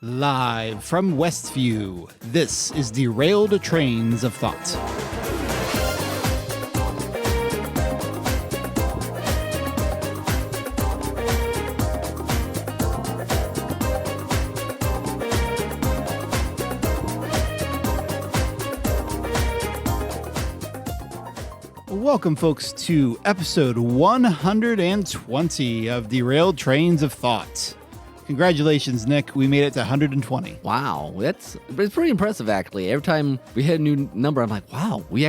Live from Westview, this is Derailed Trains of Thought. Welcome, folks, to episode 120 of Derailed Trains of Thought. Congratulations, Nick. We made it to 120. Wow, it's pretty impressive, actually. Every time we hit a new number, I'm like, wow, we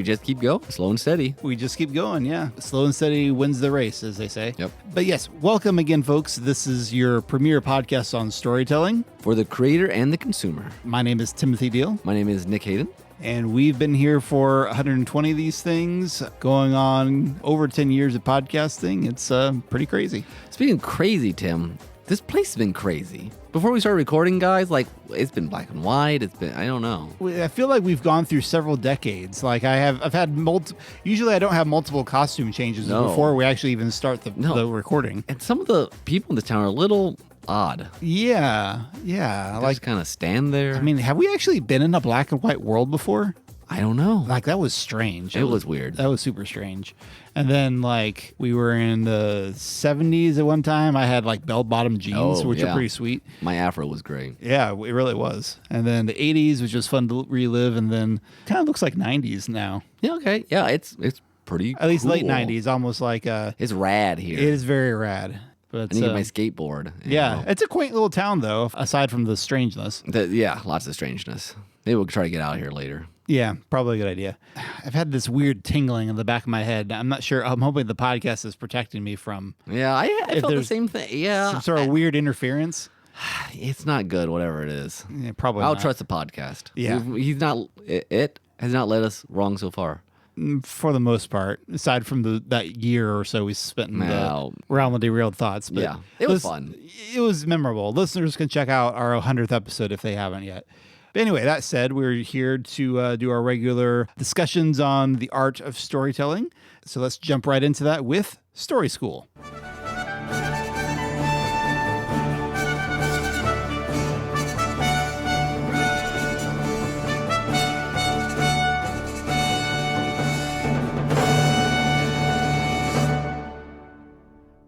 just keep going, slow and steady. We just keep going, yeah. Slow and steady wins the race, as they say. Yep. But yes, welcome again, folks. This is your premier podcast on storytelling. For the creator and the consumer. My name is Timothy Deal. My name is Nick Hayden. And we've been here for 120 of these things, going on over 10 years of podcasting. It's pretty crazy. Speaking of crazy, Tim, this place has been crazy. Before we started recording, guys, it's been black and white. I don't know. I feel like we've gone through several decades. I've had usually I don't have multiple costume changes before we actually even start the recording. And some of the people in the town are a little odd. Yeah. They just kind of stand there. I mean, have we actually been in a black and white world before? I don't know. That was strange. It was weird. That was super strange. And then, we were in the 70s at one time. I had, bell-bottom jeans, which are pretty sweet. My afro was great. Yeah, it really was. And then the 80s was just fun to relive. And then kind of looks like 90s now. Yeah, okay. Yeah, it's pretty At least cool. late 90s, almost like... It's rad here. It is very rad. But, I need my skateboard. Yeah, it's a quaint little town, though, aside from the strangeness. Lots of strangeness. Maybe we'll try to get out of here later. Yeah, probably a good idea. I've had this weird tingling in the back of my head. I'm not sure. I'm hoping the podcast is protecting me from... Yeah, I felt the same thing. Yeah. Some sort of weird interference. It's not good, whatever it is. Yeah, probably I'll not. trust the podcast. Yeah. It has not led us wrong so far. For the most part, aside from that year or so we spent in the realm of derailed thoughts. But yeah, it was fun. It was memorable. Listeners can check out our 100th episode if they haven't yet. But anyway, that said, we're here to do our regular discussions on the art of storytelling. So let's jump right into that with Story School.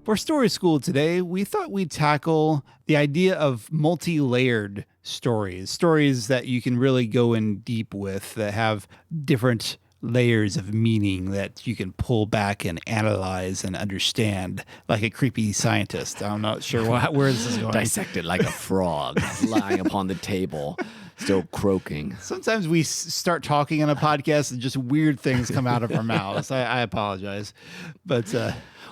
For Story School today, we thought we'd tackle the idea of multi-layered stories that you can really go in deep with, that have different layers of meaning that you can pull back and analyze and understand like a creepy scientist. I'm not sure where this is going. Dissected like a frog lying upon the table, still croaking. Sometimes we start talking on a podcast and just weird things come out of our mouths. I apologize. But...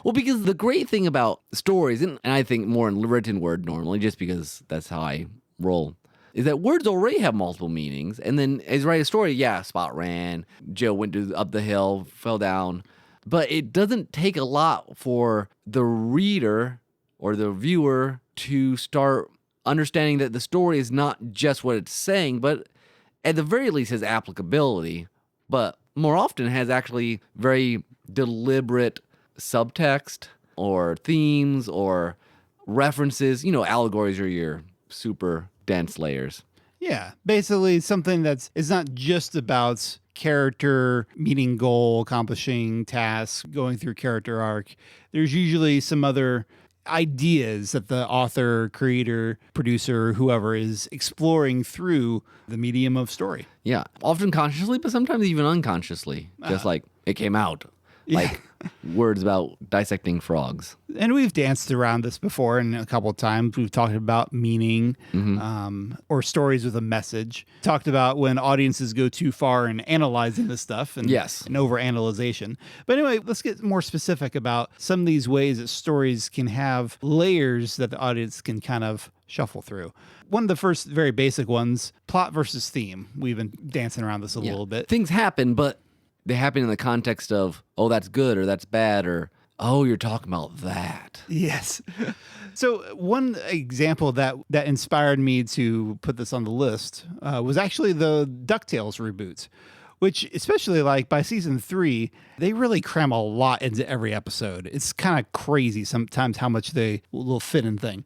Well, because the great thing about stories, and I think more in written word normally, just because that's how I roll, is that words already have multiple meanings. And then as you write a story, Spot ran, Joe went up the hill, fell down. But it doesn't take a lot for the reader or the viewer to start understanding that the story is not just what it's saying, but at the very least has applicability, but more often has actually very deliberate subtext or themes or references. Allegories are your super dense layers. Yeah, basically something it's not just about character meeting goal, accomplishing tasks, going through character arc. There's usually some other ideas that the author, creator, producer, whoever is exploring through the medium of story. Yeah, often consciously, but sometimes even unconsciously. Just like it came out. Like words about dissecting frogs. And we've danced around this before, and a couple of times we've talked about meaning, or stories with a message. Talked about when audiences go too far in analyzing this stuff and overanalyzation. But anyway, let's get more specific about some of these ways that stories can have layers that the audience can kind of shuffle through. One of the first very basic ones, plot versus theme. We've been dancing around this a little bit. Things happen, but they happen in the context of, oh, that's good or that's bad, or, oh, you're talking about that. Yes. So one example that inspired me to put this on the list was actually the DuckTales reboots, which especially like by season 3, they really cram a lot into every episode. It's kind of crazy sometimes how much they will fit in thing.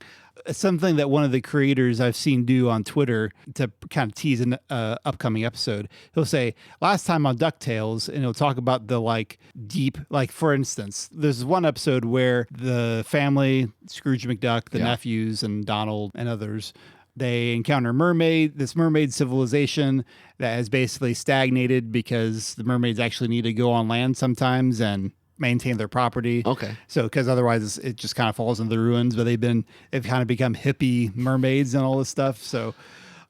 Something that one of the creators I've seen do on Twitter to kind of tease an upcoming episode, he'll say, last time on DuckTales, and he'll talk about the like deep, like for instance, there's one episode where the family, Scrooge McDuck, the nephews and Donald and others, they encounter this mermaid civilization that has basically stagnated because the mermaids actually need to go on land sometimes and maintain their property. Okay. So, because otherwise it just kind of falls into the ruins, but they've kind of become hippie mermaids and all this stuff. So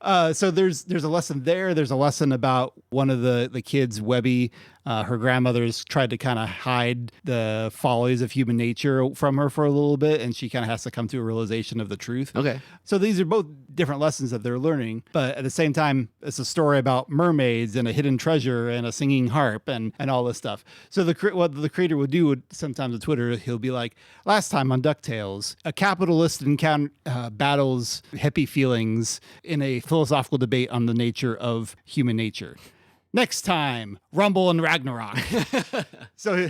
there's a lesson there. There's a lesson about one of the kids, Webby. Her grandmother's tried to kind of hide the follies of human nature from her for a little bit, and she kind of has to come to a realization of the truth. Okay. So these are both different lessons that they're learning, but at the same time, it's a story about mermaids and a hidden treasure and a singing harp and all this stuff. So what the creator would do sometimes on Twitter, he'll be like, last time on DuckTales, a capitalist battles hippie feelings in a philosophical debate on the nature of human nature. Next time, Rumble and Ragnarok. so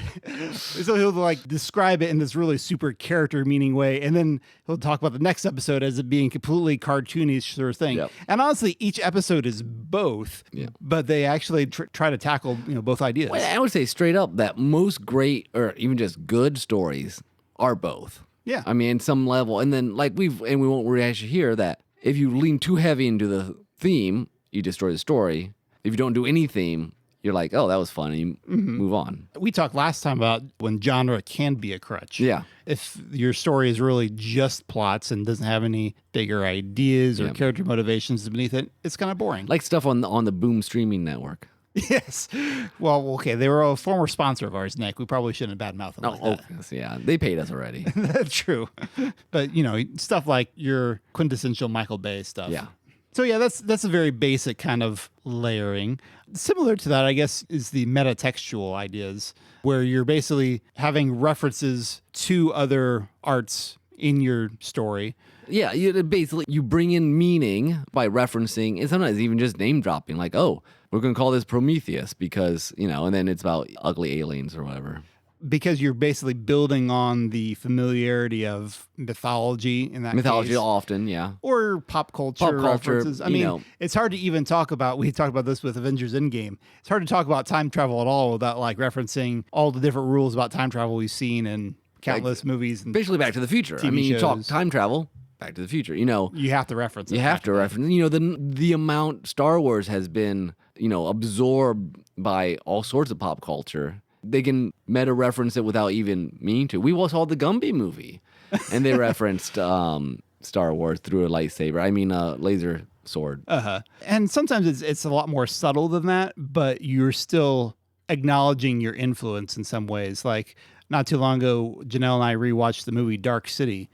he'll like describe it in this really super character meaning way, and then he'll talk about the next episode as it being completely cartoonish sort of thing. Yep. And honestly, each episode is both, but they actually try to tackle both ideas. Well, I would say straight up that most great or even just good stories are both. Yeah, I mean, in some level, and then like we won't rehash it here that if you lean too heavy into the theme, you destroy the story. If you don't do any theme, you're like, oh, that was fun, and you move on. We talked last time about when genre can be a crutch. Yeah. If your story is really just plots and doesn't have any bigger ideas or character motivations beneath it, it's kind of boring. Like stuff on the Boom streaming network. Yes. Well, okay, they were a former sponsor of ours, Nick. We probably shouldn't have badmouthed them like that. Yeah, they paid us already. That's true. But, stuff like your quintessential Michael Bay stuff. Yeah. So yeah, that's a very basic kind of layering. Similar to that, I guess, is the metatextual ideas, where you're basically having references to other arts in your story. Yeah, you bring in meaning by referencing, and sometimes even just name dropping, like, oh, we're going to call this Prometheus because, and then it's about ugly aliens or whatever. Because you're basically building on the familiarity of mythology in that mythology case. often, yeah. Or pop culture references. I mean, it's hard to even talk about, we talked about this with Avengers Endgame. It's hard to talk about time travel at all without like referencing all the different rules about time travel we've seen in countless movies. And basically Back to the Future. TV you shows. talk time travel, Back to the Future, You have to reference it. You have to reference, the amount Star Wars has been, absorbed by all sorts of pop culture. They can meta reference it without even meaning to. We saw the Gumby movie, and they referenced Star Wars through a lightsaber. I mean, a laser sword. And sometimes it's a lot more subtle than that, but you're still acknowledging your influence in some ways. Like not too long ago, Janelle and I rewatched the movie Dark City,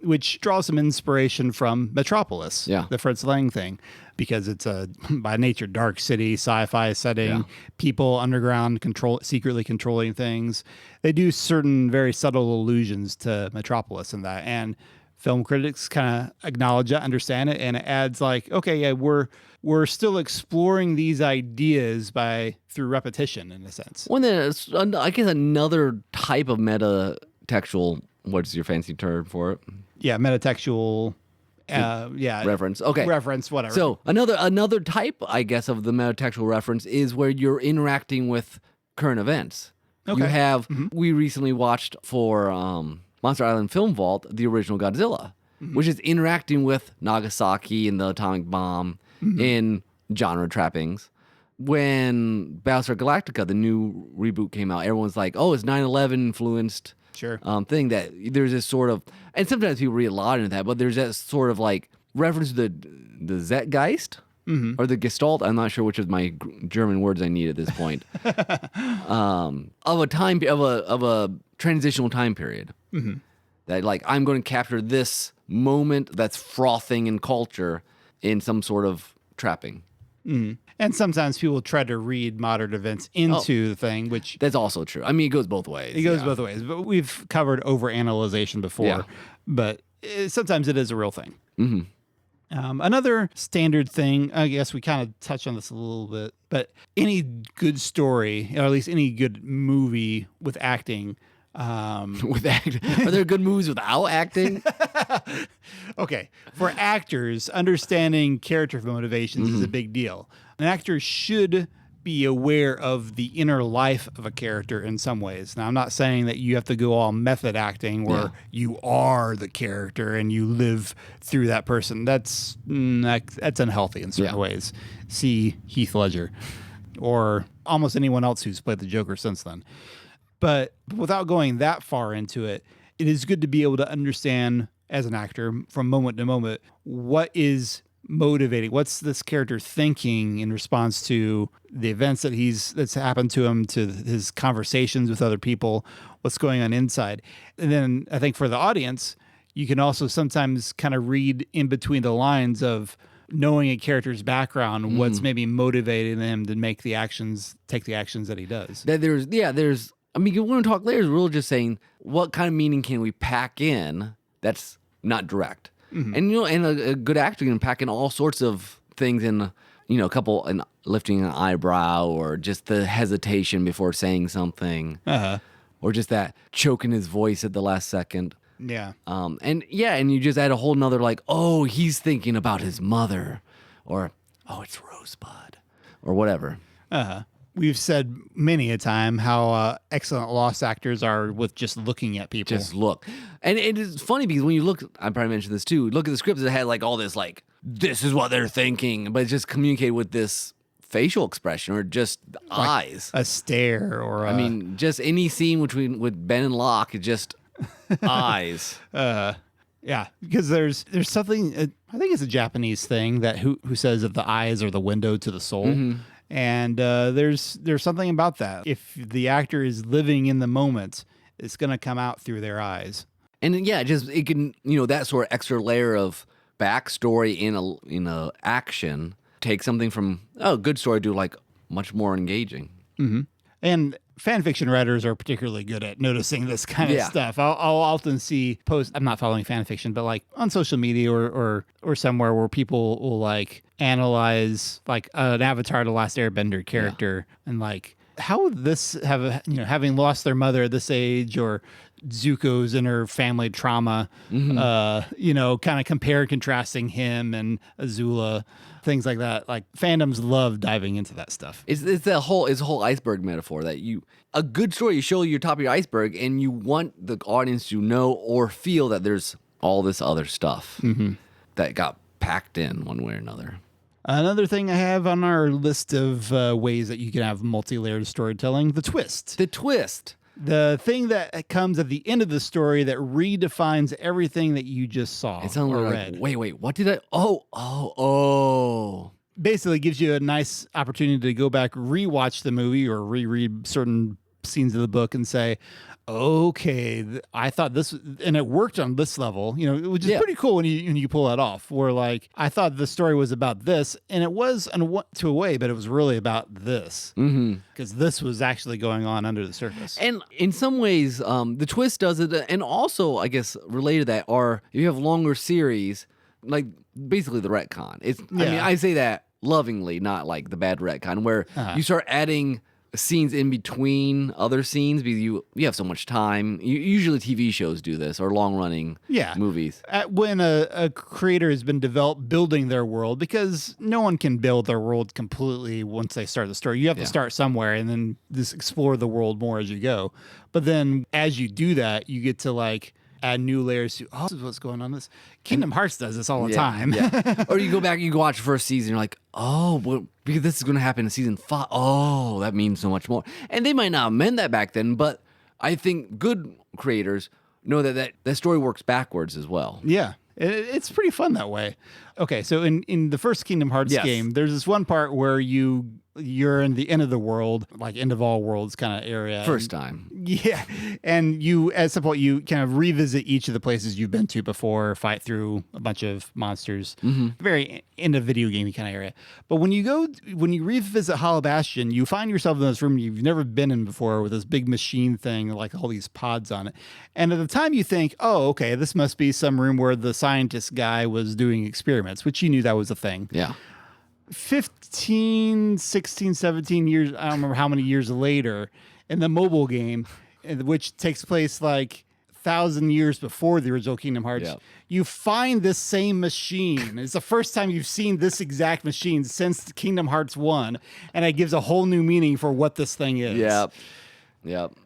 which draws some inspiration from Metropolis, the Fritz Lang thing, because it's a by nature dark city, sci-fi setting, people underground secretly controlling things. They do certain very subtle allusions to Metropolis in that, and film critics kind of acknowledge that, understand it, and it adds like, okay, yeah, we're still exploring these ideas through repetition in a sense. Well, then I guess another type of metatextual. What's your fancy term for it? Yeah, metatextual. Reference. Okay. Reference, whatever. So another type, I guess, of the metatextual reference is where you're interacting with current events. Okay. You have. We recently watched for Monster Island Film Vault the original Godzilla, which is interacting with Nagasaki and the atomic bomb in genre trappings. When Battlestar Galactica, the new reboot, came out, everyone's like, "Oh, it's 9/11 influenced." Sure. Thing that there's this sort of, and sometimes people read a lot into that, but there's that sort of like reference to the Zeitgeist or the Gestalt. I'm not sure which of my German words I need at this point. Of a transitional time period that like I'm going to capture this moment that's frothing in culture in some sort of trapping. And sometimes people try to read modern events into the thing, which... That's also true. I mean, it goes both ways. It goes both ways. But we've covered overanalyzation before. But sometimes it is a real thing. Another standard thing, I guess we kind of touched on this a little bit, but any good story, or at least any good movie with acting. Are there good movies without acting? Okay. For actors, understanding character motivations is a big deal. An actor should be aware of the inner life of a character in some ways. Now, I'm not saying that you have to go all method acting where you are the character and you live through that person. That's unhealthy in certain ways. See Heath Ledger or almost anyone else who's played the Joker since then. But without going that far into it, it is good to be able to understand as an actor from moment to moment what is motivating, what's this character thinking in response to the events that's happened to him, to his conversations with other people, what's going on inside. And then I think for the audience, you can also sometimes kind of read in between the lines of knowing a character's background, what's maybe motivating them to take the actions that he does. I mean, when we talk layers, we're just saying what kind of meaning can we pack in that's not direct. And a good actor can pack in all sorts of things in, and lifting an eyebrow or just the hesitation before saying something, or just that choking his voice at the last second. Yeah. And you just add a whole nother he's thinking about his mother, or it's Rosebud, or whatever. We've said many a time how excellent lost actors are with just looking at people. Just look. And it is funny because when you look, I probably mentioned this too, look at the scripts that had all this, this is what they're thinking, but it's just communicated with this facial expression or just eyes. A stare or just any scene with Ben and Locke, just eyes. Yeah, because there's something, I think it's a Japanese thing that who says that the eyes are the window to the soul. And there's something about that. If the actor is living in the moment, it's going to come out through their eyes. And it can, that sort of extra layer of backstory in a action, take something from a good story to much more engaging. And fan fiction writers are particularly good at noticing this kind of stuff. I'll often see posts. I'm not following fan fiction, but on social media or somewhere where people will analyze an Avatar: The Last Airbender character and how would this have having lost their mother at this age, or Zuko's inner family trauma, kind of contrasting him and Azula, things like that. Fandoms love diving into that stuff. It's a whole iceberg metaphor that a good story, you show your top of your iceberg and you want the audience to know or feel that there's all this other stuff that got packed in one way or another. Another thing I have on our list of ways that you can have multi-layered storytelling, the twist. The twist. The thing that comes at the end of the story that redefines everything that you just saw or read. Wait, what did I... Oh. Basically gives you a nice opportunity to go back, rewatch the movie or reread certain scenes of the book and say, okay, I thought this, and it worked on this level, which is pretty cool when you pull that off, where I thought the story was about this, and it was to a way, but it was really about this, because this was actually going on under the surface. And in some ways, the twist does it, and also, I guess, related to that are, if you have longer series, basically the retcon. I mean, I say that lovingly, not the bad retcon, where you start adding scenes in between other scenes because you have so much time. Usually TV shows do this, or long-running movies. When a creator has been building their world, because no one can build their world completely once they start the story. You have to start somewhere and then just explore the world more as you go. But then as you do that, you get to add new layers to, this is what's going on. This Kingdom Hearts does this all the time. Or you go back, you watch the first season, you're like, because this is going to happen in season 5. Oh, that means so much more. And they might not have meant that back then, but I think good creators know that story works backwards as well. Yeah. It's pretty fun that way. Okay, so in the first Kingdom Hearts game, there's this one part where you you're in the end of the world, like end of all worlds kind of area. First time. Yeah. And you, at some point, you kind of revisit each of the places you've been to before, fight through a bunch of monsters. Very end of video game kind of area. But when you revisit Hollow Bastion, you find yourself in this room you've never been in before with this big machine thing, like all these pods on it. And at the time you think, oh, okay, this must be some room where the scientist guy was doing experiments, which you knew that was a thing. Yeah. 15, 16, 17 years, I don't remember how many years later, in the mobile game, which takes place like 1,000 years before the original Kingdom Hearts, you find this same machine. It's the first time you've seen this exact machine since Kingdom Hearts 1, and it gives a whole new meaning for what this thing is. Yep.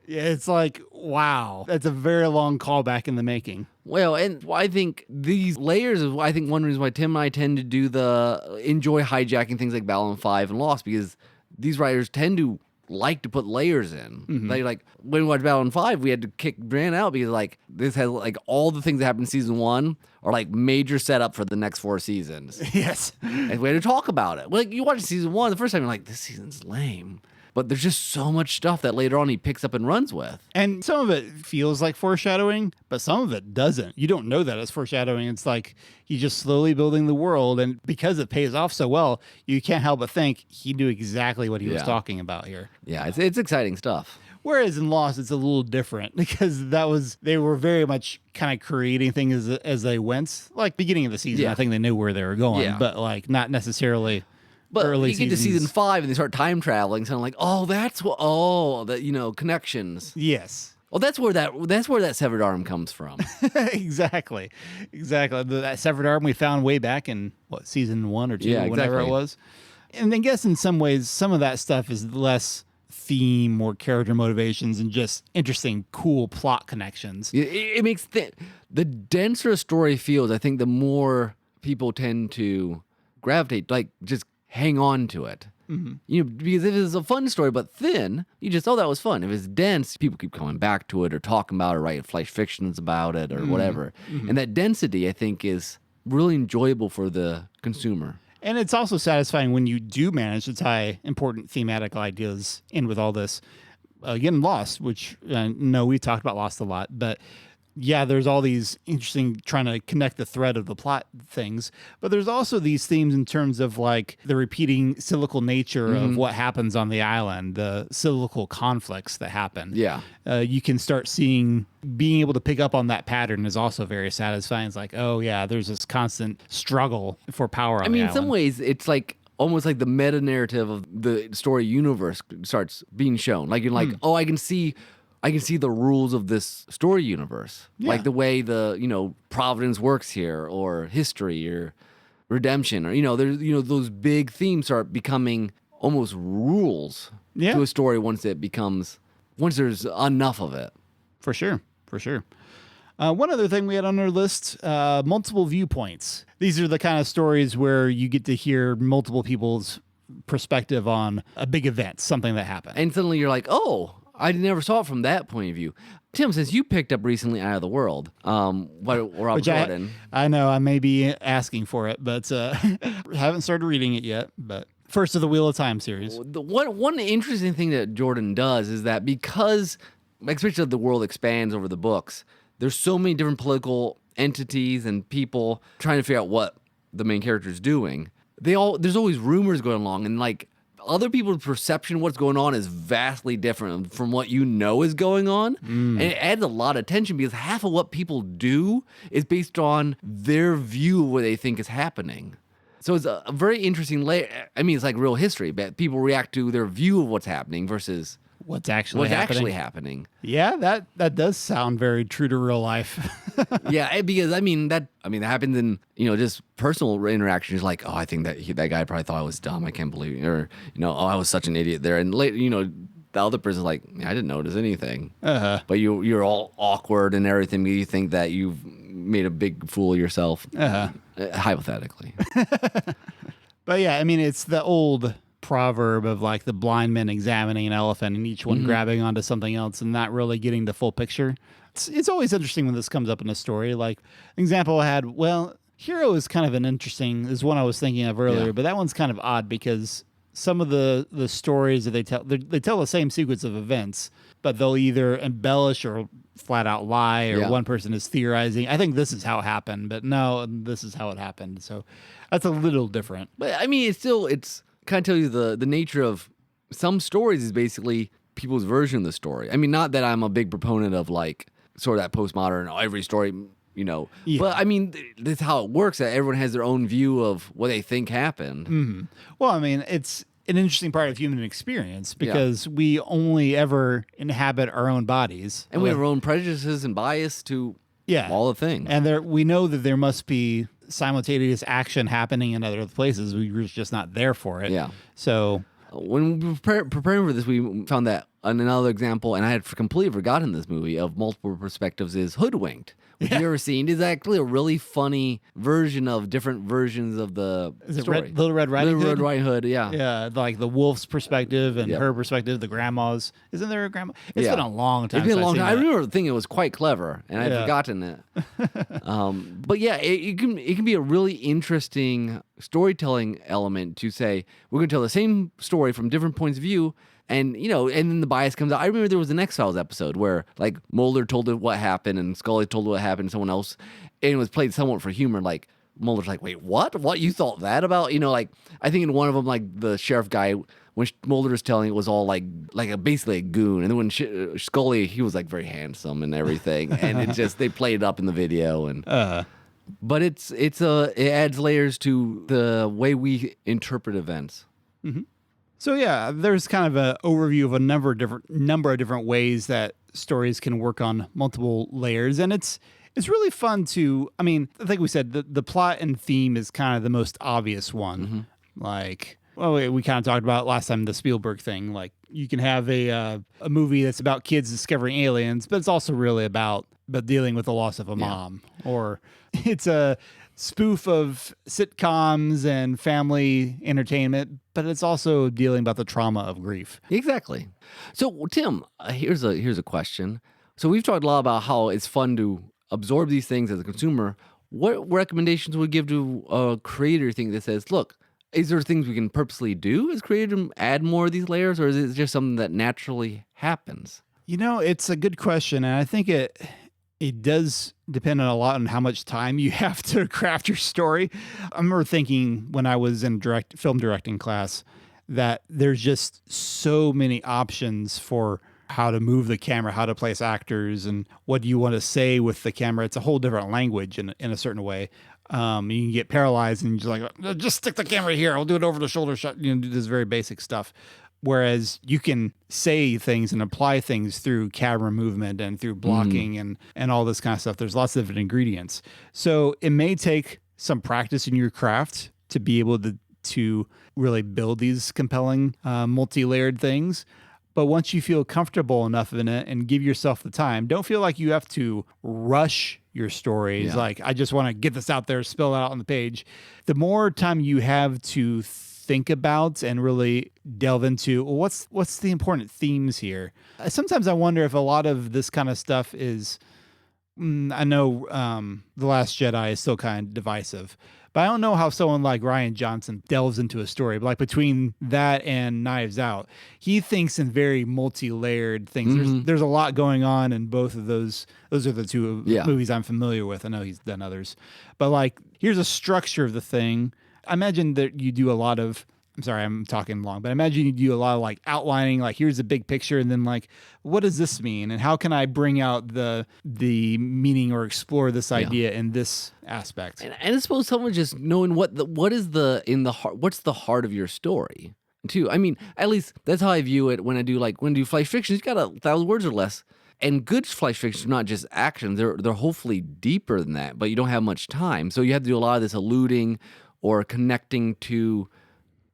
It's like, wow, that's a very long callback in the making. Well, and I think these layers is one reason why Tim and I tend to enjoy hijacking things like Babylon 5 and Lost, because these writers tend to like to put layers in. Like when we watched Babylon 5, we had to kick Bran out because like this has like all the things that happened in season 1 are like major setup for the next 4 seasons. Yes. And we had to talk about it. Like you watch season 1, the first time you're like, this season's lame. But there's just so much stuff that later on he picks up and runs with. And some of it feels like foreshadowing, but some of it doesn't. You don't know that it's foreshadowing. It's like he's just slowly building the world. And because it pays off so well, you can't help but think he knew exactly what he was talking about here. Yeah, it's exciting stuff. Whereas in Lost, it's a little different because they were very much kind of creating things as they went. Like beginning of the season, I think they knew where they were going, but like not necessarily... But early you get seasons. to season 5 and they start time traveling, so I'm like, oh, that's what, connections. Yes. Well, that's where that severed arm comes from. Exactly. That severed arm we found way back in season 1 or 2, whatever it was. And I guess in some ways, some of that stuff is less theme or character motivations and just interesting, cool plot connections. It makes the denser a story feels, I think the more people tend to gravitate, like just hang on to it. Because if it's a fun story but thin, you just, that was fun. If it's dense, people keep coming back to it or talking about it, write flash fictions about it or whatever. And that density, I think, is really enjoyable for the consumer. And it's also satisfying when you do manage to tie important thematic ideas in with all this. Again, Lost, which we talked about Lost a lot, but yeah, there's all these interesting trying to connect the thread of the plot things, but there's also these themes in terms of like the repeating cyclical nature of what happens on the island, the cyclical conflicts that happen. Yeah. You can start seeing, being able to pick up on that pattern is also very satisfying. It's like, oh yeah, there's this constant struggle for power on the island. In some ways, it's like almost like the meta narrative of the story universe starts being shown. Like you're like, oh, I can see the rules of this story universe, like the way the Providence works here, or history, or redemption, or there's those big themes start becoming almost rules to a story once there's enough of it. For sure. One other thing we had on our list: multiple viewpoints. These are the kind of stories where you get to hear multiple people's perspective on a big event, something that happened, and suddenly you're like, oh, I never saw it from that point of view. Tim, since you picked up recently Eye of the World, Robert Jordan. I know I may be asking for it, but haven't started reading it yet. But first of the Wheel of Time series. One interesting thing that Jordan does is that because, especially the world expands over the books, there's so many different political entities and people trying to figure out what the main character is doing. There's always rumors going along, and like, other people's perception of what's going on is vastly different from what is going on. And it adds a lot of tension because half of what people do is based on their view of what they think is happening. So it's a very interesting layer. I mean, it's like real history, but people react to their view of what's happening versus what's actually happening. Yeah, that does sound very true to real life. Yeah, because that happens in just personal interactions. Like, oh, I think that guy probably thought I was dumb. I can't believe it. Or oh, I was such an idiot there. And later, the other person's like, I didn't notice anything. But you're all awkward and everything. You think that you've made a big fool of yourself, hypothetically. But yeah, I mean, it's the old proverb of like the blind men examining an elephant and each one grabbing onto something else and not really getting the full picture. It's always interesting when this comes up in a story. Like, example I had, Hero is kind of is one I was thinking of earlier, but that one's kind of odd because some of the stories that they tell the same sequence of events, but they'll either embellish or flat out lie, or one person is theorizing, I think this is how it happened, but no, this is how it happened. So that's a little different. But I mean, it's kind of tell you the nature of some stories is basically people's version of the story. I mean, not that I'm a big proponent of like sort of that postmodern, every story, but I mean, that's how it works, that everyone has their own view of what they think happened. Mm-hmm. Well, I mean, it's an interesting part of human experience because we only ever inhabit our own bodies. And we have our own prejudices and bias to all the things. And we know that there must be simultaneous action happening in other places. We're just not there for it. Yeah. So when we were preparing for this, we found that another example, and I had completely forgotten this movie, of multiple perspectives is Hoodwinked. Which you've ever seen is actually a really funny version of different versions of the story. Little Red Riding Hood? Little Red Riding Hood, yeah. Yeah, like the wolf's perspective and her perspective, the grandma's. Isn't there a grandma? It's been a long time. It's been a long time. I remember thinking it was quite clever, and I'd forgotten it. But yeah, it can be a really interesting storytelling element to say, we're going to tell the same story from different points of view. And, and then the bias comes out. I remember there was an X-Files episode where, like, Mulder told it what happened and Scully told what happened to someone else. And it was played somewhat for humor. Like, Mulder's like, wait, what? What? You thought that about? Like, I think in one of them, like, the sheriff guy, when Mulder was telling it was all, basically a goon. And then when Scully, he was, like, very handsome and everything. And it just, they played it up in the video. And But it adds layers to the way we interpret events. Mm-hmm. So yeah, there's kind of an overview of a number of different ways that stories can work on multiple layers, and it's really fun to. I mean, I think we said the plot and theme is kind of the most obvious one. Mm-hmm. Like, well, we kind of talked about last time the Spielberg thing. Like, you can have a movie that's about kids discovering aliens, but it's also really about dealing with the loss of a mom, or it's a spoof of sitcoms and family entertainment, but it's also dealing about the trauma of grief. Exactly. So, Tim, here's a question. So we've talked a lot about how it's fun to absorb these things as a consumer. What recommendations would you give to a creator thing that says, look, is there things we can purposely do as creator to add more of these layers, or is it just something that naturally happens? It's a good question, and I think it does depend a lot on how much time you have to craft your story. I remember thinking when I was in film directing class that there's just so many options for how to move the camera, how to place actors, and what do you want to say with the camera. It's a whole different language in a certain way. You can get paralyzed and just stick the camera here. I'll do it over the shoulder shot. Do this very basic stuff. Whereas you can say things and apply things through camera movement and through blocking and all this kind of stuff. There's lots of different ingredients. So it may take some practice in your craft to be able to really build these compelling, multi-layered things. But once you feel comfortable enough in it and give yourself the time, don't feel like you have to rush your stories. Like, I just want to get this out there, spill it out on the page. The more time you have to think about and really delve into, well, what's the important themes here? Sometimes I wonder if a lot of this kind of stuff is, I know The Last Jedi is still kind of divisive, but I don't know how someone like Rian Johnson delves into a story. But like between that and Knives Out, he thinks in very multi-layered things. Mm-hmm. There's a lot going on in both of those. Those are the two movies I'm familiar with. I know he's done others, but like, here's a structure of the thing. I imagine that you do a lot of, I'm sorry, I'm talking long, but I imagine you do a lot of like outlining, like, here's the big picture, and then like, what does this mean? And how can I bring out the meaning or explore this idea in this aspect? And I suppose someone just knowing what's the heart of your story too. I mean, at least that's how I view it when I do flash fiction. It's got 1,000 words or less. And good flash fiction is not just action. They're hopefully deeper than that, but you don't have much time. So you have to do a lot of this alluding or connecting to,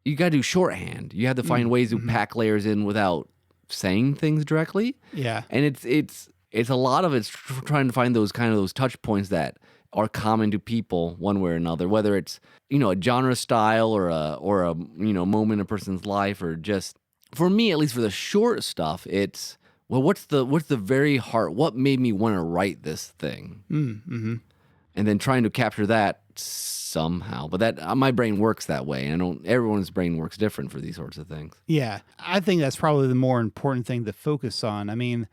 you got to do shorthand. You have to find ways to pack layers in without saying things directly. Yeah. And it's a lot of it's trying to find those touch points that are common to people one way or another, whether it's, a genre style or a moment in a person's life, or just, for me, at least for the short stuff, it's, well, what's the very heart? What made me want to write this thing? Mm-hmm. And then trying to capture that somehow, but that my brain works that way, and everyone's brain works different for these sorts of things. Yeah, I think that's probably the more important thing to focus on. I mean,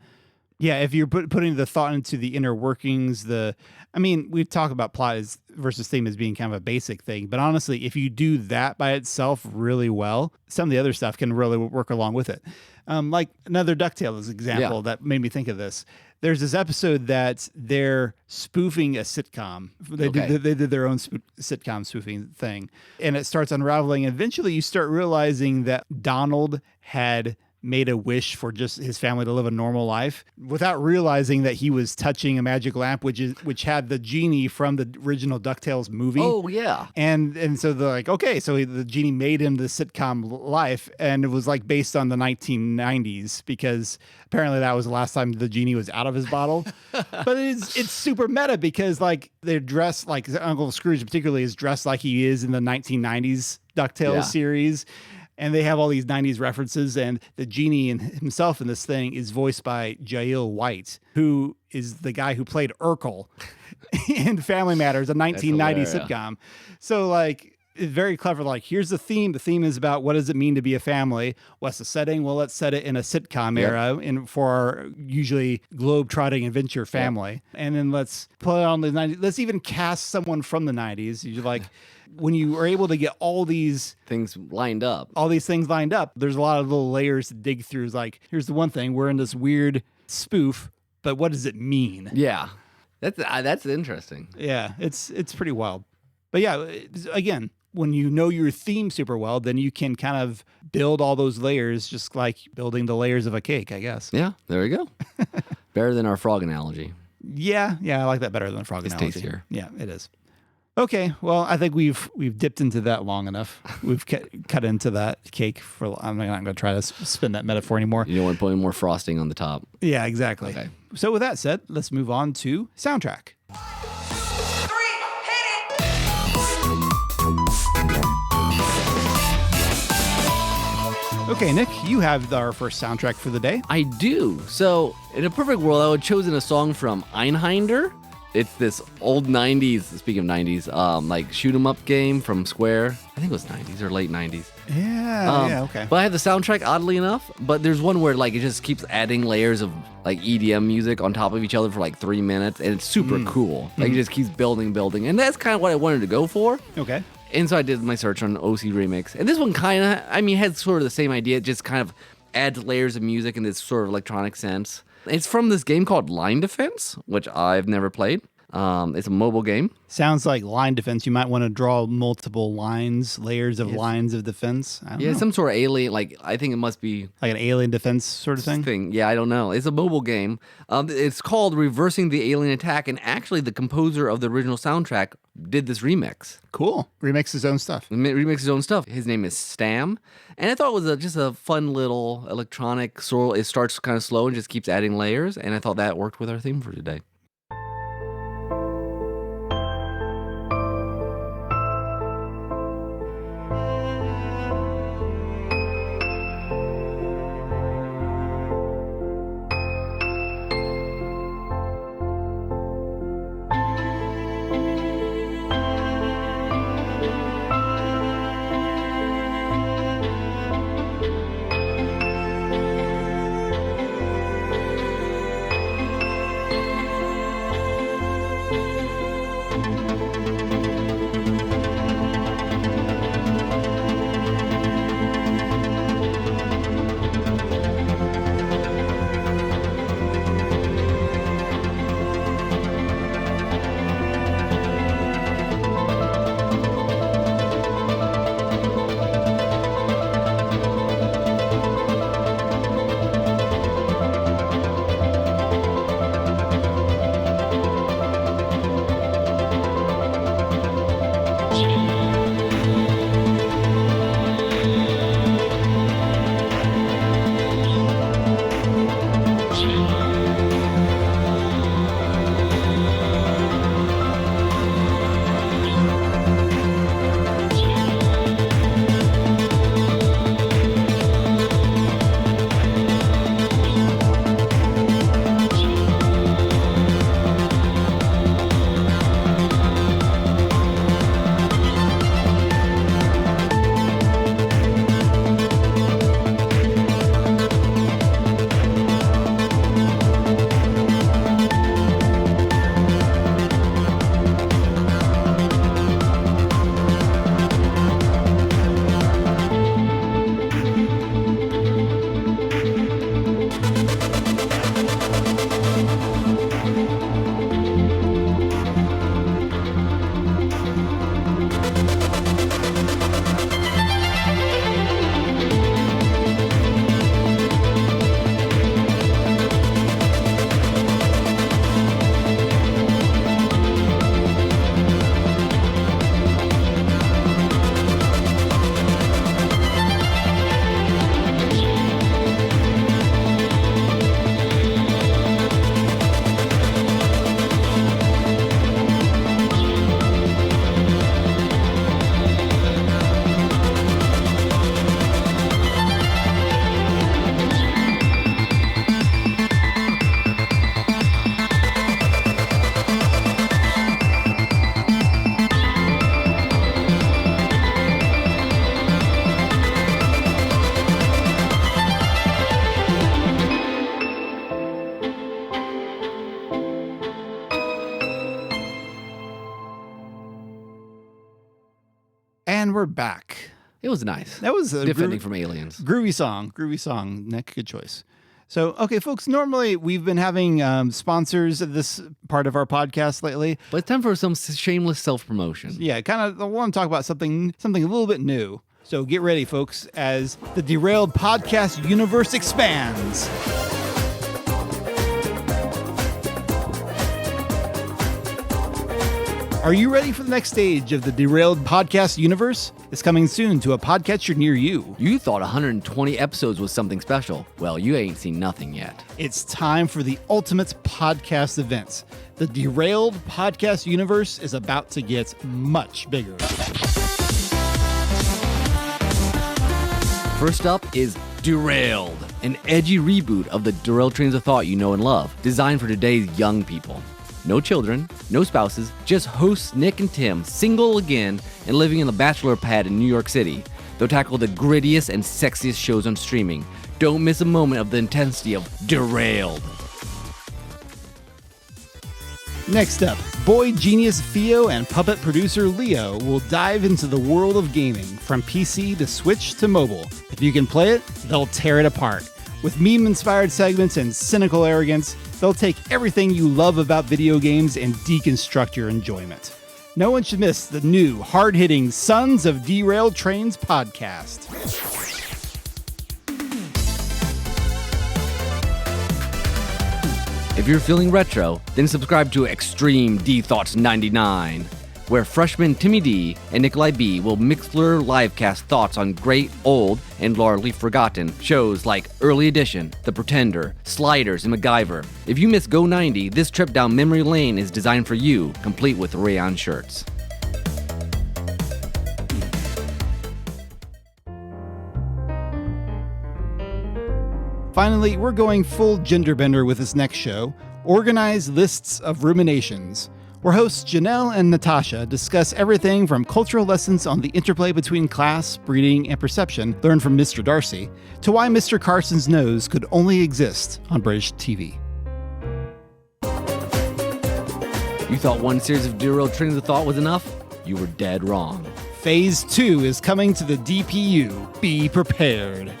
yeah, if you're putting the thought into the inner workings, we talk about plot versus theme as being kind of a basic thing, but honestly, if you do that by itself really well, some of the other stuff can really work along with it. Like another DuckTales example that made me think of this. There's this episode that they're spoofing a sitcom. They did their own sitcom spoofing thing, and it starts unraveling. Eventually, you start realizing that Donald had made a wish for just his family to live a normal life without realizing that he was touching a magic lamp, which had the genie from the original DuckTales movie. Oh yeah. And so they're like, okay, so the genie made him the sitcom life, and it was like based on the 1990s because apparently that was the last time the genie was out of his bottle. But it's super meta because like they're dressed like Uncle Scrooge particularly is dressed like he is in the 1990s DuckTales series. And they have all these 90s references, and the genie himself in this thing is voiced by Jael White, who is the guy who played Urkel in Family Matters, a 1990 sitcom. So, like, it's very clever. Like, here's the theme. The theme is about what does it mean to be a family? What's the setting? Well, let's set it in a sitcom era for our usually globe-trotting adventure family. And then let's put it on the 90s. Let's even cast someone from the 90s. You're like... When you are able to get all these things lined up, there's a lot of little layers to dig through. It's like, here's the one thing, we're in this weird spoof, but what does it mean? Yeah, that's interesting. Yeah, it's pretty wild. But yeah, again, when you know your theme super well, then you can kind of build all those layers, just like building the layers of a cake, I guess. Yeah, there we go. Better than our frog analogy. Yeah, I like that better than the frog analogy. It's tastier. Yeah, it is. Okay, well, I think we've dipped into that long enough. We've cut into that cake I'm not going to try to spin that metaphor anymore. You don't want to put any more frosting on the top. Yeah, exactly. Okay. So with that said, let's move on to soundtrack. 3, hit it! Okay, Nick, you have our first soundtrack for the day. I do. So, in a perfect world, I would have chosen a song from Einhinder. It's this old 90s, speaking of 90s, like shoot 'em up game from Square. I think it was 90s or late 90s. Yeah, okay. But I have the soundtrack, oddly enough. But there's one where like it just keeps adding layers of like EDM music on top of each other for like 3 minutes, and it's super cool. Like it just keeps building, and that's kind of what I wanted to go for. Okay. And so I did my search on OC Remix, and this one kind of, has sort of the same idea. It just kind of adds layers of music in this sort of electronic sense. It's from this game called Line Defense, which I've never played. It's a mobile game. Sounds like line defense. You might want to draw multiple layers of lines of defense. I don't know. Some sort of alien, like I think it must be like an alien defense sort of thing. Yeah, I don't know. It's a mobile game. It's called Reversing the Alien Attack, and actually the composer of the original soundtrack did this remix. Cool. Remix his own stuff. His name is Stam, and I thought it was just a fun little electronic sort. It starts kind of slow and just keeps adding layers, and I thought that worked with our theme for today. we're back. It was nice. That was a Defending from aliens. Groovy song. Nick, good choice. So, okay, folks, normally we've been having sponsors of this part of our podcast lately. But it's time for some shameless self-promotion. Yeah, kind of, I want to talk about something a little bit new. So get ready, folks, as the Derailed podcast universe expands. Are you ready for the next stage of the Derailed podcast universe? It's coming soon to a podcatcher near you. You thought 120 episodes was something special. Well, you ain't seen nothing yet. It's time for the ultimate podcast events. The Derailed podcast universe is about to get much bigger. First up is Derailed, an edgy reboot of the Derailed trains of thought you know and love, designed for today's young people. No children, no spouses, just hosts Nick and Tim, single again and living in the bachelor pad in New York City. They'll tackle the grittiest and sexiest shows on streaming. Don't miss a moment of the intensity of Derailed. Next up, boy genius Theo and puppet producer Leo will dive into the world of gaming, from PC to Switch to mobile. If you can play it, they'll tear it apart. With meme-inspired segments and cynical arrogance, they'll take everything you love about video games and deconstruct your enjoyment. No one should miss the new, hard-hitting Sons of Derailed Trains podcast. If you're feeling retro, then subscribe to Extreme D Thoughts 99, where freshman Timmy D and Nikolai B will Mixler livecast thoughts on great, old, and largely forgotten shows like Early Edition, The Pretender, Sliders, and MacGyver. If you miss Go 90, this trip down memory lane is designed for you, complete with rayon shirts. Finally, we're going full gender bender with this next show, Organized Lists of Ruminations, where hosts Janelle and Natasha discuss everything from cultural lessons on the interplay between class, breeding, and perception learned from Mr. Darcy, to why Mr. Carson's nose could only exist on British TV. You thought one series of Derailed trains of thought was enough? You were dead wrong. Phase 2 is coming to the DPU. Be prepared.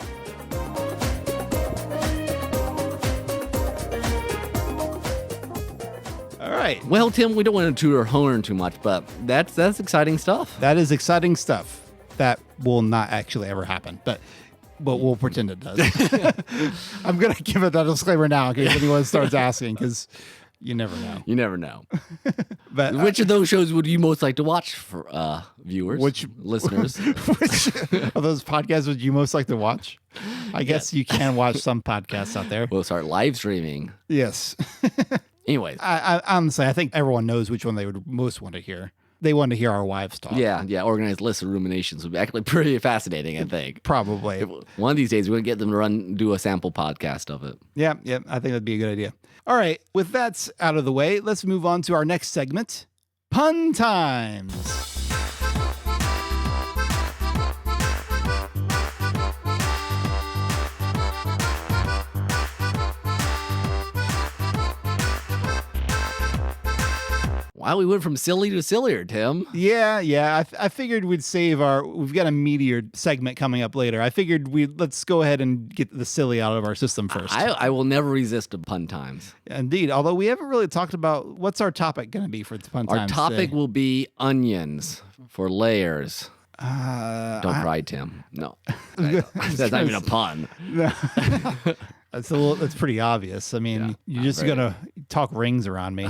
Right. Well, Tim, we don't want to toot our horn too much, but that's exciting stuff. That is exciting stuff. That will not actually ever happen, but we'll pretend it does. I'm going to give it that disclaimer now in case anyone starts asking, because you never know. You never know. But which of those shows would you most like to watch for viewers, listeners? Which of those podcasts would you most like to watch? I guess you can watch some podcasts out there. We'll start live streaming. Yes. Anyways, I honestly, I think everyone knows which one they would most want to hear. They want to hear our wives talk. Yeah. Organized lists of ruminations would be actually pretty fascinating, I think. Probably. One of these days, we're going to get them to do a sample podcast of it. Yeah, I think that'd be a good idea. All right, with that out of the way, let's move on to our next segment, Pun Times. Wow, we went from silly to sillier, Tim. Yeah. I figured we'd save we've got a meteor segment coming up later. I figured let's go ahead and get the silly out of our system first. I will never resist a Pun Times. Indeed, although we haven't really talked about what's our topic going to be for Pun Times. Our topic today. will be onions for layers. Don't cry, Tim. No. That's not even a pun. That's pretty obvious. I mean, you're just going to talk rings around me.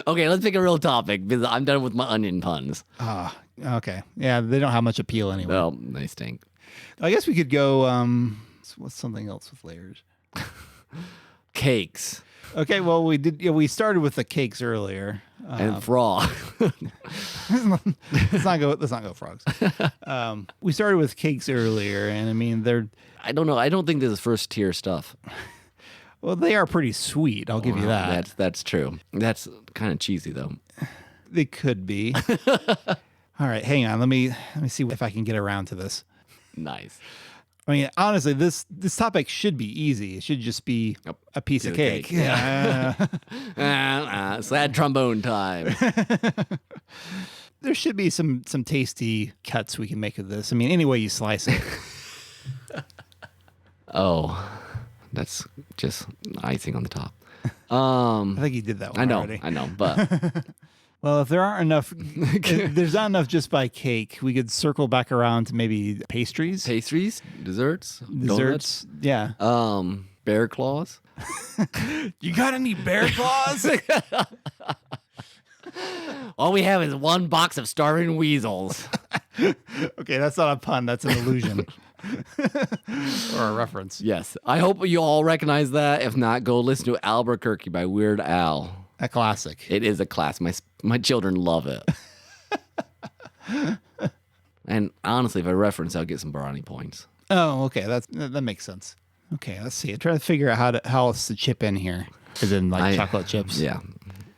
Okay, let's pick a real topic because I'm done with my onion puns. Okay. Yeah, they don't have much appeal anyway. Well, they stink. I guess we could go, what's something else with layers? Cakes. Okay, well, we started with the cakes earlier. And frog. Let's not go frogs. We started with cakes earlier, and I mean, I don't know. I don't think this is first tier stuff. Well, they are pretty sweet. I'll give you that. That's true. That's kind of cheesy, though. They could be. All right, hang on. Let me see if I can get around to this. Nice. I mean, honestly, this topic should be easy. It should just be a piece of cake. Yeah. Sad trombone time. there should be some tasty cuts we can make of this. I mean, any way you slice it. Oh, that's just icing on the top. I think you did that one already. I know, but... Well, if there aren't enough, if there's not enough just by cake, we could circle back around to maybe pastries. Desserts, donuts? Yeah. Bear claws. You got any bear claws? All we have is one box of starving weasels. Okay, that's not a pun. That's an illusion. Or a reference. Yes. I hope you all recognize that. If not, go listen to Albuquerque by Weird Al. A classic. It is a classic. My children love it. And honestly, if I reference, I'll get some brownie points. Oh, okay. That makes sense. Okay, let's see. I try to figure out how else to chip in here. As in chocolate chips. Yeah.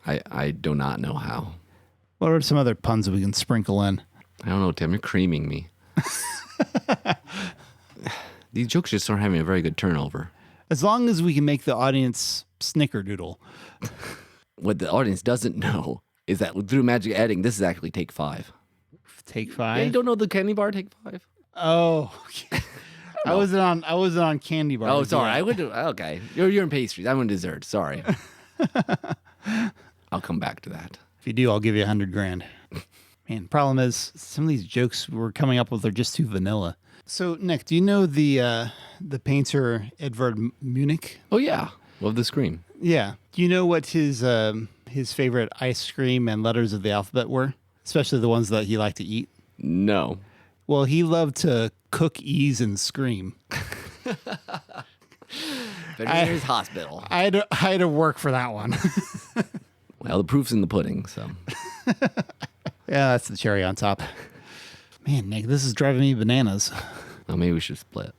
I do not know how. What are some other puns that we can sprinkle in? I don't know, Tim. You're creaming me. These jokes just aren't having a very good turnover. As long as we can make the audience snickerdoodle. What the audience doesn't know is that through magic editing, this is actually take 5. Take 5? Yeah, you don't know the candy bar take 5? Oh, okay. I wasn't on candy bars. Oh, sorry. I would do. Okay, you're in pastries. I'm in dessert. Sorry. I'll come back to that. If you do, I'll give you $100,000. Man, problem is some of these jokes we're coming up with are just too vanilla. So, Nick, do you know the painter Edvard Munich? Oh yeah, love the Scream. Yeah. Do you know what his favorite ice cream and letters of the alphabet were? Especially the ones that he liked to eat? No. Well, he loved to cook, ease, and scream. Veterinarian's hospital. I had to work for that one. Well, the proof's in the pudding, so. Yeah, that's the cherry on top. Man, Nick, this is driving me bananas. Well, maybe we should split.